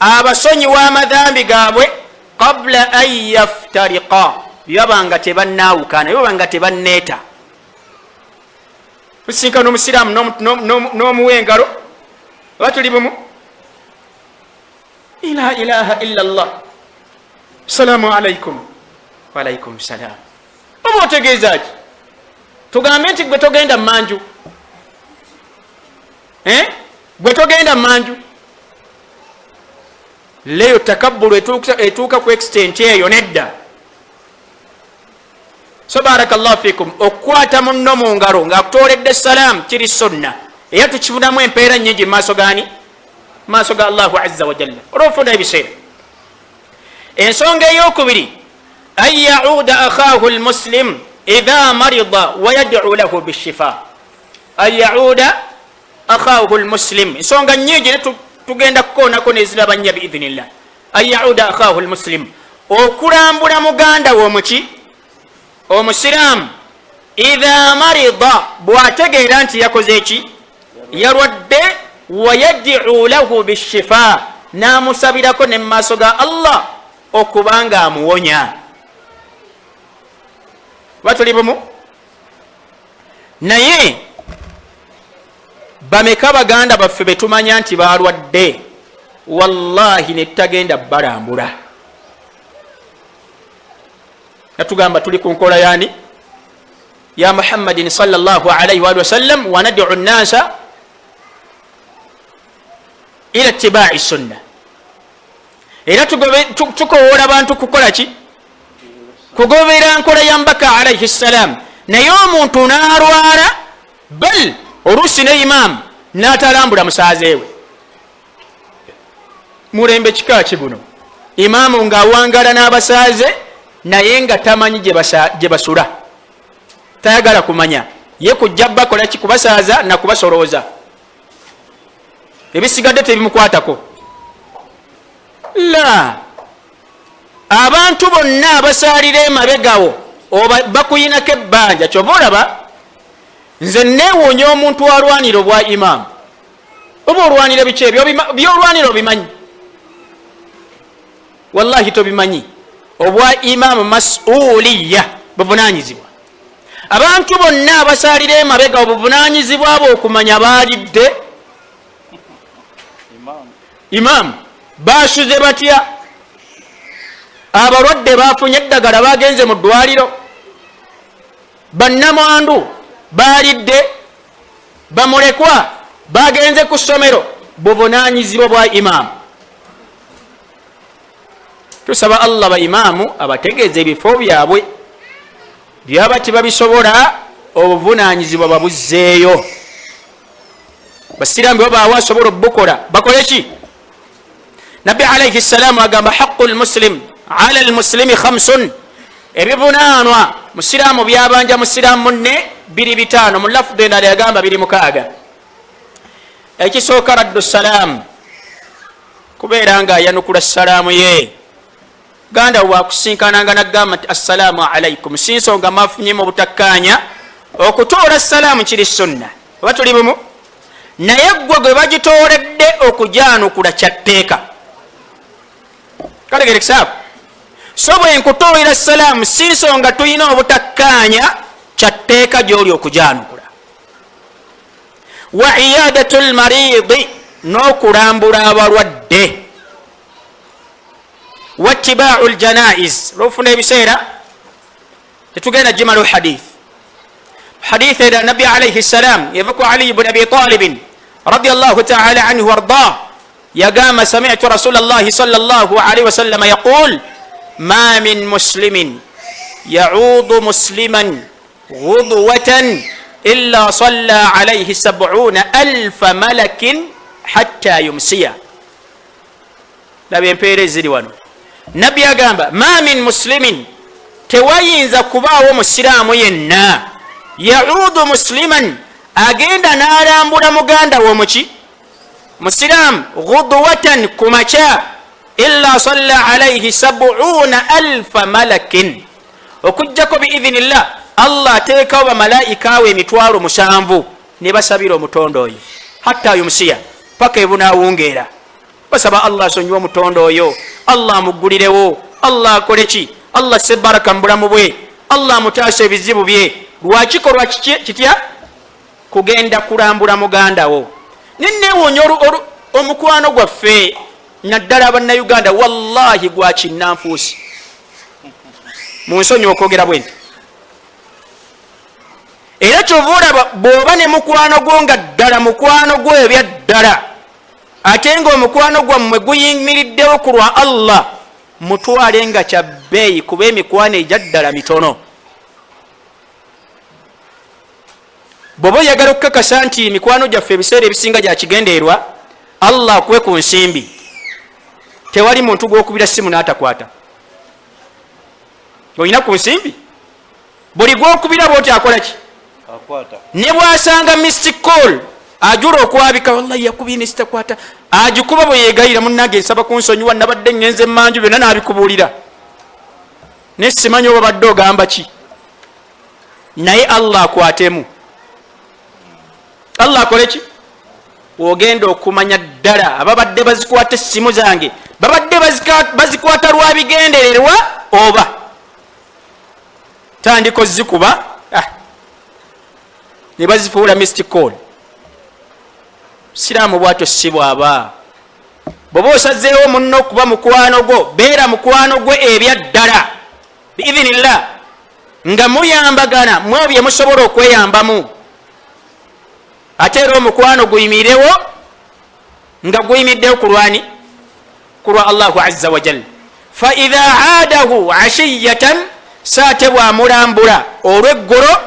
abasonyiwa amadhambi gaabwe qabla an yaftariqa byabanga tebannaawukana byabanga tebanneeta. Kusinkana omusiraamu n'omuwa engalo oba tuli bumu la ilaha illa Allah salaamu alaikum wa alaikum salaam. Oba otegeeza ki tugambe nti gwe togenda manju gwe togenda manju leyo takabbulu etuuka ku extent eyo nedda. So barakallahu fikum okukwata munno mu ngalo ng'akutooledde salaamu kiri sunna era tukifunamu empeera nnyingi mu maaso gani maaso ga Allahu azza wa jalla olwofuna ebiseera. Ensonga ey'okubiri an yauda akhaahu almuslim idha marida wa yad'u lahu bishifa. An yauda akhaahu almuslim ensonga nnyingi ne tugenda kukoonako neziraba nnya biidhnillah. An yauda akhaahu almuslim okulambula muganda w'omuki omusiraamu idha marida bw'ategeera nti yakoze eki yalwadde wa yad'u lahu bishifa n'amusabirako ne mu maaso ga Allah okubanga amuwonya. Batuli bumu naye bameka baganda baffe betumanya nti balwadde wallahi ne tutagenda balambula natugamba tuli ku nkola yani ya Muhammadin sallallahu alayhi wa sallam wa nad'u an-nasa ila ittiba'i sunnah. Era tukowola abantu kukola ki? Kugobera nkola ya Mbaka alayhi salam. Naye omuntu n'alwala bal oluusi ne imam n'atalambula musaazeewe. Mulembe kika ki buno? Imaamu ng'awangala n'abasaaze naye nga tamanyi gye basula, tayagala kumanya, ye kujja bakola ki? Kubasaaza na kubasolooza, ebisigadde tebimukwatako. La, abantu bonna abasaalira emabegawo bakuyinako ebbanja. Kyova olaba nze neewuunya omuntu alwanira obwa imaamu. Oba olwanira biki ebyo byolwanira obimanyi? Wallahi tobimanyi. Obwa imaamu mas'uliya, buvunanyizibwa. Abantu bonna abasaalira emabega obuvunanyizibwa bwo okumanya baalidde imaamu basuze batya, abalwadde bafunye eddagala bagenze mu ddwaliro, bannamwandu baalidde, bamulekwa bagenze ku ssomero, buvunanyizibwa bwa imaamu. Tusaba Allah ba imaamu abategeeze ebifo byabwe byaba tibabisobola, obuvunanyizibwa babuzzeeyo. Basiraamu bwe baawa asobola obukola bakole ki? Nabbi alayhi salaamu agamba haqqul muslim ala almuslimi khamsun, ebivunaanwa musiraamu byabanja musiraamu munne biri bitaano. Mu lafudu endala yagamba biri mukaaga. Ekisooka raddu salaamu, kubeera nga ayanukula salaamu ye. Ganda wakusinkananga nagamba nti assalaamu alaikum, si nsonga mafunyemu obutakkaanya. Okutoola salaamu kiri sunna, oba tuli bumu? Naye gwe gwe bagitooledde okujanukula kyatteeka. Kategere kisaabu. So bwe nkutoolera salaamu si nsonga tulina obutakkaanya, kyatteeka gy'oli okujanukula. Wa iyadatul maridi, n'okulambula abalwadde. Wattiba'u aljanaiz, lofuna ebiseera tetugenda jimalu hadith. Hadith ila Nabi alayhi salam yavuku Ali ibn Abi Talib radiyallahu ta'ala anhu warda, yagama sami'tu Rasulullah sallallahu alayhi wa sallam yaqul ma min muslimin ya'udu musliman ghudwatan illa salla alayhi 70,000 malakin hatta yumsiya. Nabi empere ziri wano. Nabbi agamba ma min muslimin, tewayinza kubaawo musiraamu yenna, yaudu musliman, agenda n'alambula muganda w'omuki musiraamu, ghudwatan kumakya, illa salla alayhi 70,000 malakin, okujjako biidhinillah Allah ateekawo bamalaika we 70,000 ne basabira omutonde oyo hatta yumsiya, paka ebunaawungeera. Basaba Allah asonyiwe omutonde oyo, Allah amugulirewo, Allah akoleki, Allah asse baraka mu bulamu bwe, Allah amutaasa ebizibu bye. Lwakikolwa kitya? Kugenda kulambula muganda wo. Nenneewuunya omukwano gwaffe naddala bannayuganda, wallahi gwa kinnanfuusi. Munsonyi okwogera bwe nti. Era kyova olaba bw'oba ne mukwano gwo nga ddala mukwano gwo ebyaddala, ate ng'omukwano gwammwe guyimiriddewo ku lwa Allah, mutwale nga kya bbeeyi, kuba emikwano egyaddala mitono. Bw'oba oyagala okukakasa nti mikwano gyaffe ebiseera ebisinga gya kigendeerwa, Allah akuwe ku nsimbi, tewali muntu gw'okubira simu n'atakwata. Olina ku nsimbi, buli gw'okubira bw'oti akola ki? Ne bw'asanga missed call ajula okwabika, wallahi yakubye nesitakwata, agikuba bwe yeegayira, munnange nsaba kunsonyiwa, nabadde ngenze emmanju byonna n'abikubuulira, ne simanyi oba badde ogamba ki. Naye Allah akwatemu. Allah akole ki? Ogenda okumanya ddala ababadde bazikwata essimu zange babadde bazikwata lwa bigendererwa oba tandiko zikuba ne bazifuula missed call. Siraamu bwatyo si bwaba. Bw'oba osazeewo munno okuba mukwano gwo, beera mukwano gwe ebyaddala. biidhinillah nga muyambagana mwebyo bye musobola okweyambamu ate era omukwano guyimirewo nga guyimiddewo kulwani kulwa Allahu azza wa jalla. Fa idha aadahu ashiyatan saate bwamulambula olweggulo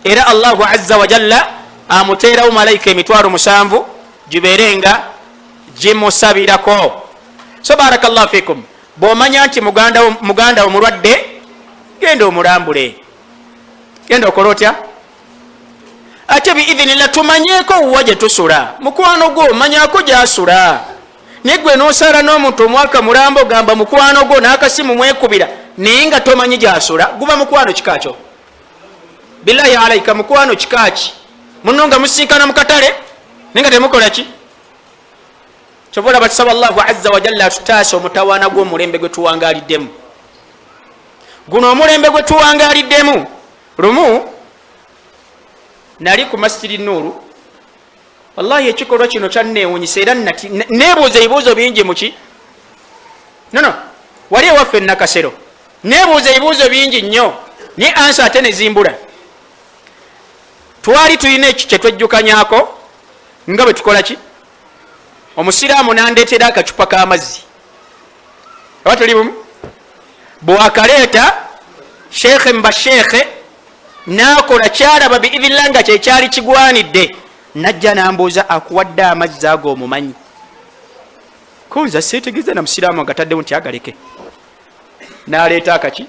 era Allahu azza wa jalla amuteerawo malayika 7,000 gibeerenga gimusabirako. So barakallahu fikum, bwomanya nti muganda wo mulwadde genda omulambule, genda okola otya. Ate biidhinillah tumanyeko wuwa gye tusula, mukwano gwo manyako gyasula. Negwe nosala n'omuntu omwaka mulambo gamba mukwano gwo n'akasimu mwekubira naye nga tomanyi gyasula, guba mukwano kikakyo. Billahi alaika, mukwano kikaki muno nga musinkana mukatale nenga temukola ki. Kyobola batusaba Allahu azza wa jalla atutaase omutawaana gw'omulembe gwe tuwangaliddemu. Guno omulembe gwe tuwangaliddemu, lumu nali ku masjidi Nuuru, wallahi ekikolwa kino kyanneewunyisa era neebuuza ebibuuzo bingi muki nono wali ewaffe Nakasero, neebuuza ebibuuzo bingi nnyo naye ansa ate nezimbula. Twali tulina ekyo kyetwejjukanyako nga bwe tukola ki. Omusiraamu nandeetera akacupa k'amazzi, aba tuli bumu, bwakaleeta sheekhe mba sheekhe nakola kyalaba biidhinillah nga kyekyali kigwanidde, najja nambuuza akuwadde amazzi ago omumanyi? Kunza seetegeeza na musiraamu agataddewo nti agaleke. Naleeta akaki,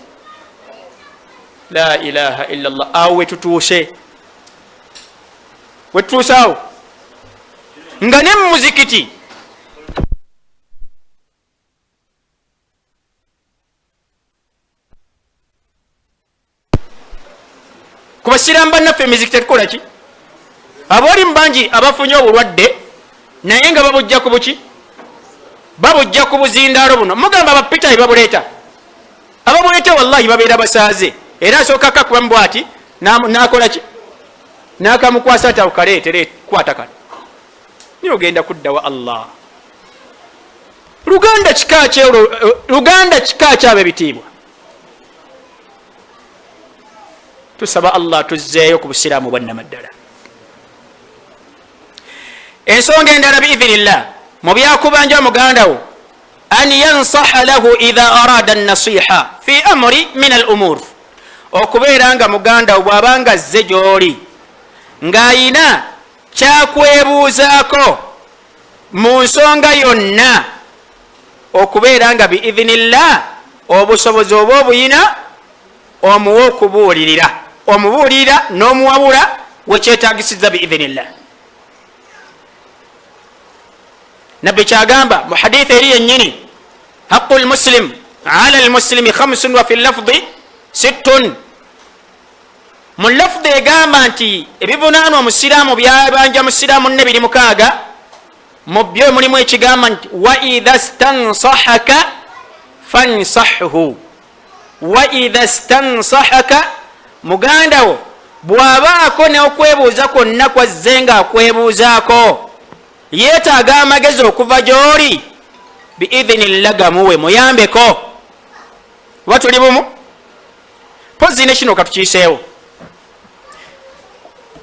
la ilaha illallah. Awo wetutuuse, wetutuuse awo nga ne mumuzikiti kubasiraamu bannaffe emizikiti tetukola ki. Abooli mubangi abafunye obulwadde naye nga babujja ku buki, babujja ku buzindaalo buno. Mugamba bapitayi babuleeta, ababuleeta wallahi babeera basaaze era asooka kakubamu bwati nakola ki, nakamukwasa ati akaleetere kwata kano niyo ogenda kuddawa Allah. Luganda kika kyabo ebitiibwa. Tusaba Allah tuzzeeyo ku busiraamu bwannamaddala. Ensonga endala biidhinillah mu byakubanja muganda wo, an yansaha lahu idha arada nasiha fi amri min al umur, okubeera nga muganda wo bw'abanga azze gy'oli ng'ayina kyakwebuuzaako mu nsonga yonna, okubeera nga biidhinillah obusobozi oba obuyina omuwa okubuulirira, omubuulirira n'omuwabula wekyetagisiza biidhinillah. Nabbi kyagamba mu hadithi eri yennyini, haqqu lmuslim ala lmuslimi 5 wa fi lafdi 6. Mu lafdi egamba nti ebivunaanwa omusiraamu byabanja musiraamu 426, mu byo mulimu ekigamba nti wa idha stansahaka fansahhu, wa idha stansahaka, muganda wo bw'abaako n'okwebuuza kwonna kwazze nga akwebuuzaako yeetaaga amagezi okuva gy'oli, biidhinillah gamuwe muyambeko. Oba tuli bumu? Pozi ne kino katukiiseewo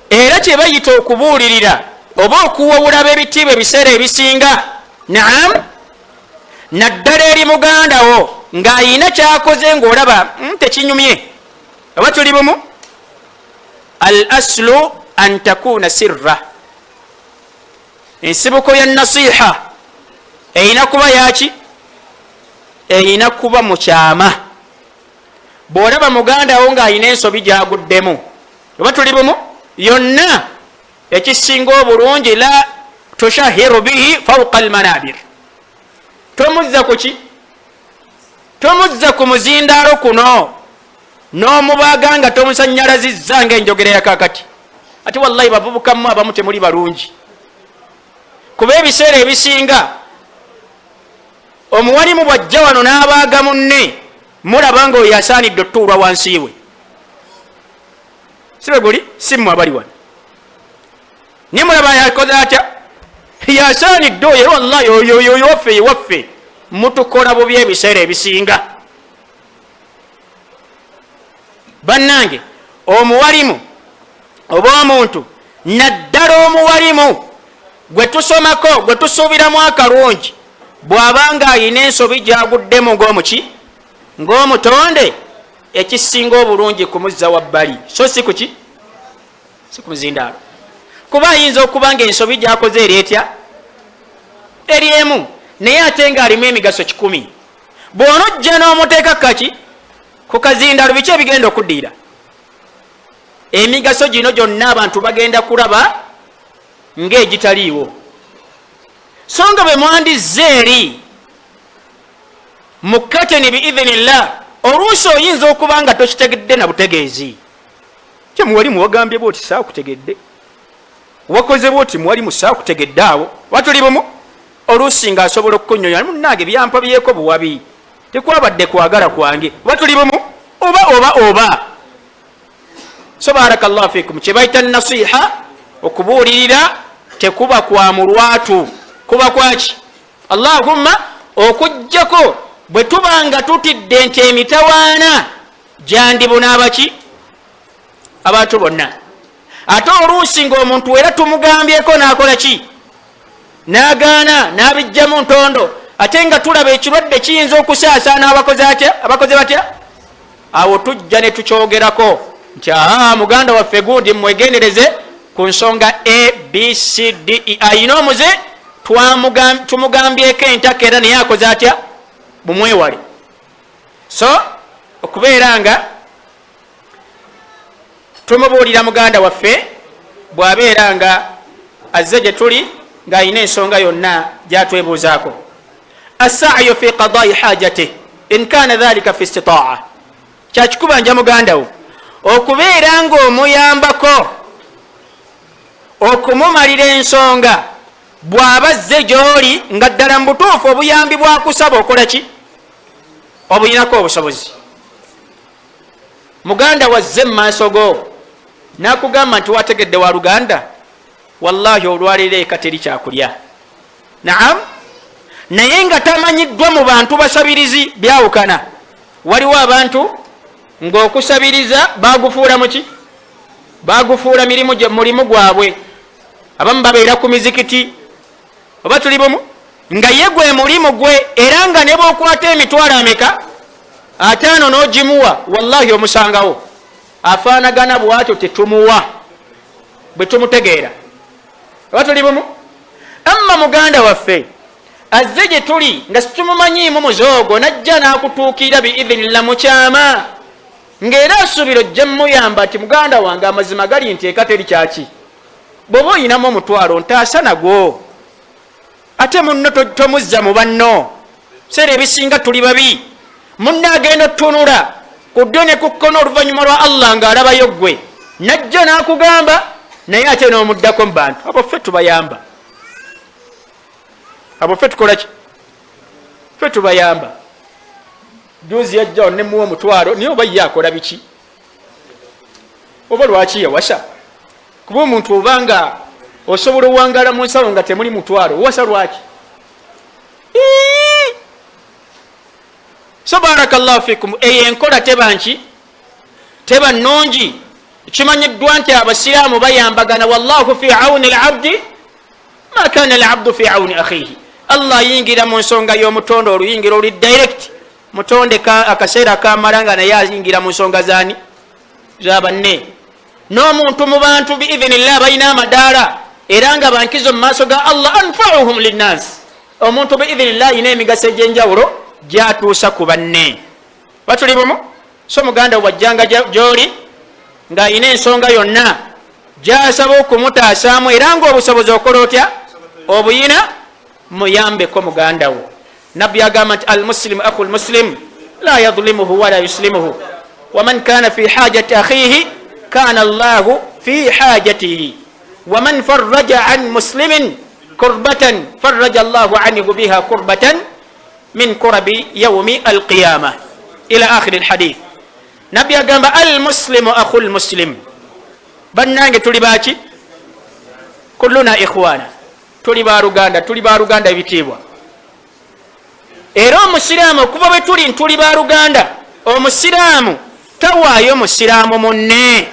era kye bayita okubuulirira oba okuwawula b'ebitiibwa ebiseera ebisinga. Naam, naddala eri muganda wo ng'ayina kyakoze ng'olaba tekinyumye. Oba tuli bumu? Al aslu an takuna sirra, ensibuko ya nasiha eyina kuba yaki, eyina kuba mukyama. Bw'olaba muganda wo ng'ayina ensobi gy'aguddemu, oba tuli bumu, yonna ekisinga obulungi la tushahiru bihi fawqa almanabir, tomuzza kuki, tomuzza ku muzindaalo kuno n'omubaaga nga tomusanyalazizza ng'enjogera ya kakati. Ati wallahi bavubukamu abamu temuli balungi, kuba ebiseera ebisinga omuwalimu bw'ajja wano n'abaaga munne mulaba nga oyo yasaanidde otuulwa wansi we. Sibe guli simu abali wano ne mulaba yakoze atya, yasaanidde oyo. Wallahi oyo waffe mutukola bubi ebiseera ebisinga. bannange omuwalimu oba omuntu naddala omuwalimu gwe tusomako gwe tusuubiramu akalungi bw'abanga ayina ensobi gyaguddemu ng'omutonde ekisinga obulungi kumuzza wabbali so si kuki si kumuzindaalo kuba ayinza okuba nga ensobi gyakoze eryetya eri emu naye ate ng'alimu emigaso 100 bw'onojja n'omuteeka kaki ku kazindaalo biki ebigenda okuddiira emigaso gino gyonna abantu bagenda kulaba ng'egitaliiwo so nga bwe mwandizze eri mukateni biidhinillah oluusi oyinza okuba nga tokitegedde na butegeezi kye muwalimu wagambye bwoti saakutegedde wakoze bwoti muwalimu saakutegedde awo watuli bumu oluusi ng'asobola okukunyonya munnange byampa byeko buwabi tekwabadde kwagala kwange watuli bumu oba so barakallahu fikum kye bayita nasiha okubuulirira tekuba kwa mulwatu kuba kwaki allahumma okujjako bwe tubanga tutidde nti emitawaana gyandibunaabaki abantu bonna ate oluusi ng'omuntu era tumugambyeko n'akola ki n'agaana n'abijjamu ntondo ate nga tulaba ekirwadde kiyinza okusaasaana abakoze batya awo tujja ne tukyogerako nti muganda waffe gundi mwegendereze ku nsonga abcd ayina omuze tumugambyeko entaka era naye akoze atya mumwewale so okubeera nga tumubuulira muganda waffe bw'abeera nga azze gye tuli ng'ayina ensonga yonna gyatwebuuzaako assa'yu fi qadaa'i haajatih in kaana dhalika fi istitaa'a kyakikubanja mugandawo okubeera ng'omuyambako okumumalira ensonga bw'aba azze gy'oli nga ddala mu butuufu obuyambi bwakusaba okola ki obuyinako obusobozi muganda wazze mu maaso go nakugamba nti wategedde wa luganda wallahi olwaliro eka teri kyakulya naam naye nga tamanyiddwa mu bantu basabirizi byawukana waliwo abantu ng'okusabiriza bagufuula muki bagufuula mulimu gwabwe abamu babeera ku mizikiti oba tuli bumu nga ye gwe mulimu gwe era nga ne bw'okwata emitwalo ameka 5 n'ogimuwa wallahi omusangawo afaanagana bwatyo tetumuwa bwe tumutegeera oba tuli bumu amma muganda waffe azze gye tuli nga situmumanyiimu muzoogo najja n'akutuukira biidhinillah mukyama ng'era asuubira ojja muyamba nti muganda wange amazima gali nti eka teri kyaki bw'oba oyinamu omutwalo ntaasa nagwo ate munno tomuzza mu banno seera ebisinga tuli babi munno agenda otunula ku ddyo ne ku kkono oluvannyuma lwa allah ng'alabayo ggwe najja n'akugamba naye ate n'omuddako mu bantu abo ffe tubayamba abo ffe tukola ki ffe tubayamba juzi yajjawo nemuwa omutwalo naye oba ye akola biki oba lwaki yawasa kuba omuntu obanga osobola owangala mu nsalo nga temuli mutwalo owasa lwaki so barakallahu fikum eyo enkola tebanki teba nnungi kimanyiddwa nti abasiraamu bayambagana wallahu fi auni alabdi ma kana alabdu fi auni akhihi allah ayingira mu nsonga y'omutonde oluyingira oli direct mutonde akaseera kamala nga naye ayingira mu nsonga zaani zabanne n'omuntu mu bantu biidhinillah balina amadaala era nga bankizo mu maaso ga allah anfauhum linnas omuntu biidhinillah ayina emigaso egy'enjawulo gyatuusa ku banne batuli bumu so muganda wajjanga gy'oli ng'ayina ensonga yonna gy'asaba okumutaasaamu era ng'obusobozi okola otya obuyina muyambeko muganda wo nabbi agamba nti almuslimu akhu lmuslim la yadlimuhu wala yuslimuhu waman kana fi hajati akhihi kana allahu fi hajatihi waman farraja an muslimin kurbatan farraja allahu anhu biha kurbatan min kurabi yaumi alqiyama ila akhiri alhadith nabbi agamba almuslimu akhu lmuslim bannange tuli baki kulluna ikhwana tuli baluganda ebitiibwa era omusiraamu okuva bwe tuli ntuli baluganda omusiraamu tawaayo musiraamu munne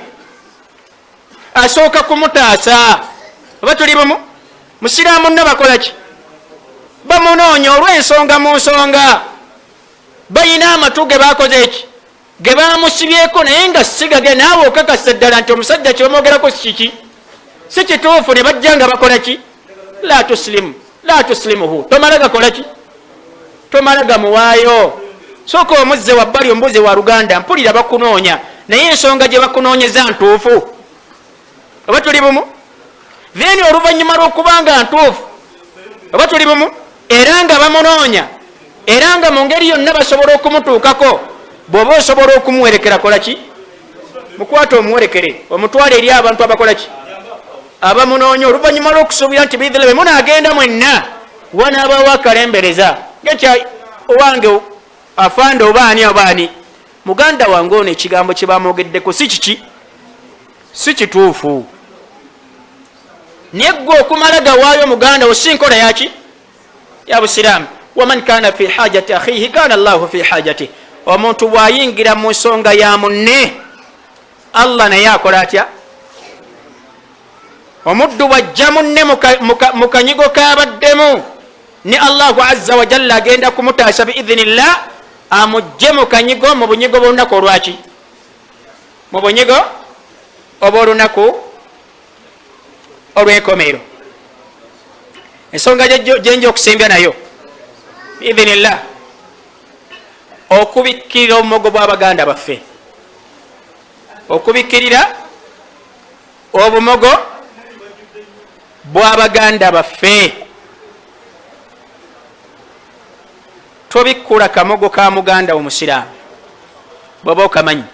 asooka kumutaasa. oba tuli bumu? musiraamu munne bakolaki? bamunoonya olw'ensonga mu nsonga. bayina amatu ge bakoze eki ge bamusibyeko, naye nga sigage naawe okakasa ddala nti omusajja kyomwogerako sikiki si kituufu. ne bajja nga bakolaki? la tuslimuhu. tomala gakolaki? tomala gamuwaayo. sooka omuzze wabbali ombuze wa luganda, mpulira bakunoonya naye ensonga gye bakunoonyeza ntuufu. oba tuli bumu? then oluvannyuma lw'okubanga ntuufu, oba tuli bumu, era nga bamunoonya, era nga mu ngeri yonna basobola okumutuukako, bw'oba osobola okumuwerekera kolaki? mukwata omuwerekere, omutwale eri abantu abakolaki? abamunoonya. oluvannyuma lw'okusuubira nti biidhila be munaagenda mwenna, wanaabawo akalembereza gekya owange afande obaani obaani muganda wange ono ekigambo kye bamwogeddeko si kiki, si kituufu. naye gwe okumala gawaayo muganda wo si nkola yaki? ya busiraamu. waman kana fi hajati akhihi kana allahu fi hajati. omuntu bwayingira mu nsonga ya munne, allah naye akola atya? omuddu bwajja munne mu kanyigo kabaddemu, ne allahu azza wa jalla agenda kumutaasa biidhinillah, amugje mu kanyigo, mu bunyigo bw'olunaku olwaki? mu bunyigo obw'olunaku olw'enkomeero. ensonga gyenja okusimbya nayo biidhinillah, okubikkirira obumogo bw'abaganda baffe, okubikkirira obumogo bw'abaganda baffe. tobikkula kamogo ka muganda omusiraamu bw'oba okamanyi.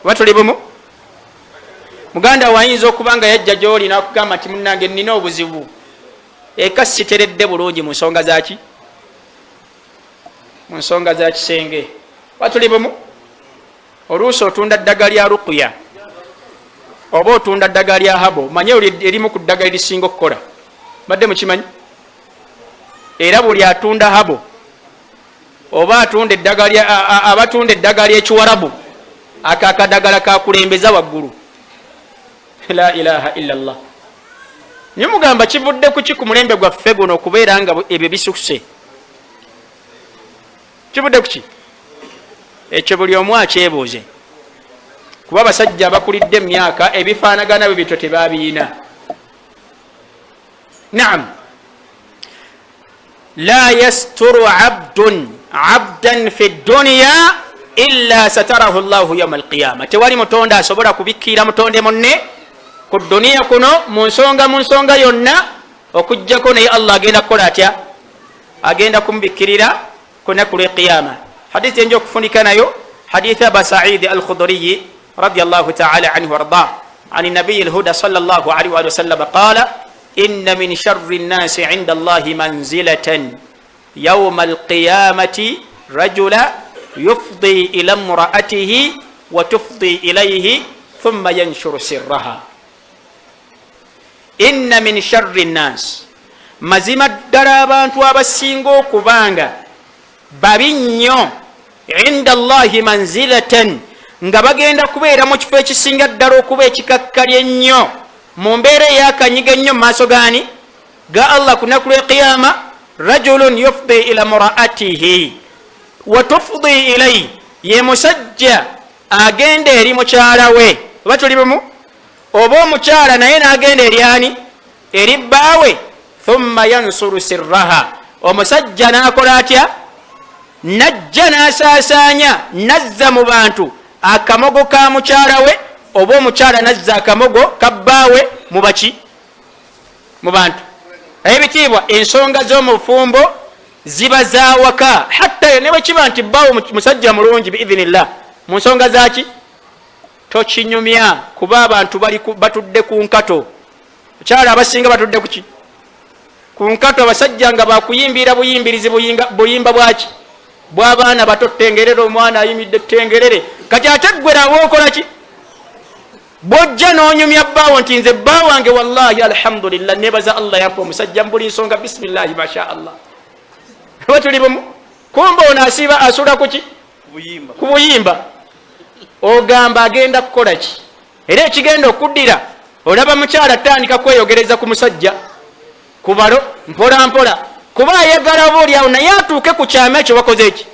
oba tuli bumu? muganda wayinza okuba nga yajja gy'oli n'akugamba nti munnange nina obuzibu, eka siteredde bulungi mu nsonga zaki? mu nsonga za kisenge. oba tuli bumu? oluusi otunda ddagala lya ruqya oba otunda ddagala lya habo, manye erimu ku ddagala erisinga okukola, badde mukimanyi? era buli atunda habo oba atunda abatunda eddagala ly'ekiwarabu, akakadagala kakulembeza waggulu. la ilaha illallah. naye mugamba kivudde kuki ku mulembe gwaffe guno okubeera nga ebyo bisukse? kivudde kuki? ekyo buli omu akyebuuze, kuba abasajja abakulidde emyaka ebifaanagana bwe bityo tebabiina. naam, la yasturu abdan fi dunya illa satarahu llahu yauma alqiyama. tewali mutonda asobola kubikkira mutonde munne ku duniya kuno mu nsonga yonna okujjako, naye allah agenda kukola atya? agenda kumubikkirira kunaku lw'eqiyama. hadithi enja okufunika nayo hadithi aba saidi alkhuduriyi radiyallahu ta'ala anhu wardah an nabiyi lhuda sallallahu alaihi wa sallam qala inna min sharri nnasi inda allahi manzilatan yawma alqiyamati rajula yufdi ila imraatihi wa tufdi ilayhi thumma yanshuru sirraha. inna min sharri nnasi, mazima ddala abantu abasinga okubanga babi nnyo, inda allahi manzilatan, nga bagenda kubeera mu kifo ekisinga ddala okuba ekikakkalye ennyo, mu mbeera eyakanyiga ennyo mu maaso gaani ga allah ku naku lw'eqiyama. rajulun yufdi ila muraatihi wa tufdi ilayhi, ye musajja agenda eri mukyala we. oba tuli bumu? oba omukyala naye n'agenda eri ani? eri bbaawe. thumma yansuru sirraha, omusajja n'akola atya? najja n'asaasaanya, nazza mu bantu akamogo ka mukyala we, oba omukyala nazza akamogo ka bbaawe mu baki? mu bantu. ebitiibwa, ensonga z'omufumbo ziba zawaka, hatta ne bwe kiba nti bbaawe musajja mulungi biidhinillah, mu nsonga zaki? tokinyumya, kuba abantu batudde ku nkato. mukyala abasinga batudde kuki? ku nkato. abasajja nga bakuyimbira buyimbirizi buyimba bwaki? bw'abaana bato. tengerere, omwana ayimidde tengerere. kati ate ggwerawo okola ki? bwojja n'onyumya bbaawo nti nze bba wange wallahi alhamdulillah nebaza allah yampa omusajja mbuli nsonga bisimillahi masha allah. oba tuli bumu? kumba ono asiba asula kuki? ku buyimba ogamba agenda kukola ki era ekigenda okuddira olaba mukyala atandika kweyogereza ku musajja ku balo mpola mpola kuba ayagala oba oliawo naye atuuke ku kyama ekyo bakoze eki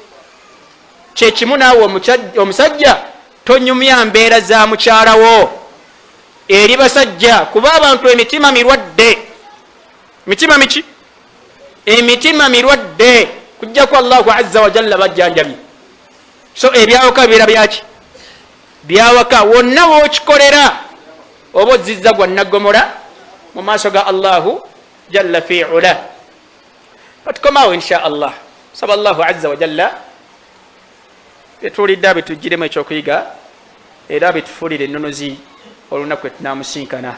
kyekimu naawe omusajja tonyumya mbeera za mukyalawo eri basajja kuba abantu emitima mirwadde mitima miki emitima mirwadde kujjaku Allahu azza wa jalla bajjanjabye so ebyawaka bibeera byaki byawaka wonna wokikolera oba ozizza gwa nagomola mu maaso ga Allahu jalla fi ula batukomaawo insha Allah saba Allahu azza wa jalla betuwulidde abetugiremu ekyokuyiga era betufuulire ennonozi olunaku etunamusinkana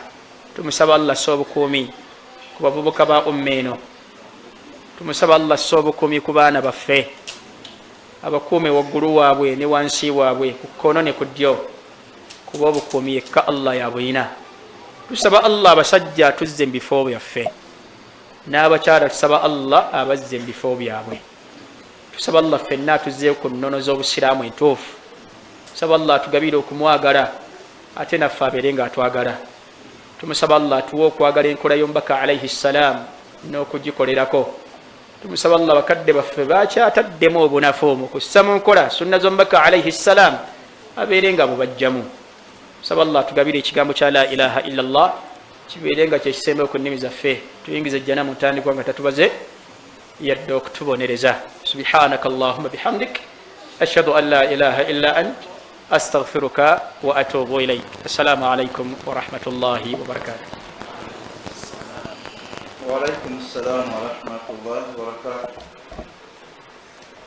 tumusaba Allah assa obukuumi ku bavubuka ba umma eno tumusaba Allah assa obukuumi ku baana baffe abakuume waggulu waabwe ne wansi waabwe ku kkono ne ku ddyo kuba obukuumi yekka Allah yabulina tusaba Allah abasajja atuzze mu bifo byaffe n'abakyala tusaba Allah abazze mu bifo byabwe tusaba Allah ffenna atuzzeeyo ku nnono z'obusiraamu entuufu tusaba Allah atugabire okumwagala ate naffe abeere nga atwagala tumusaba Allah atuwe okwagala enkola y'omubaka alayhi ssalaamu n'okugikolerako tumusaba Allah bakadde baffe bakyataddemu obunafu mu kussa mu nkola sunna z'omubaka alayhi ssalaamu abeere nga bubajjamu tusaba Allah atugabire ekigambo kya la ilaha illa Allah kibeere nga kyekisembeyo ku nnimi zaffe tuyingize ejjana mu ntandikwa nga tatubaze yadde okutubonereza subhanaka allahumma bihamdik ashhadu an la ilaha illa ant astaghfiruka wa atubu ilayk assalamu alaykum wa rahmatullahi wa barakatuh wa alaykum assalam wa rahmatullahi wa barakatuh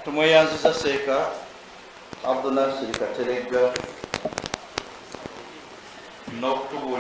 tumweyanziza seeka Abdul Nasir Kateregga n'okutubuulira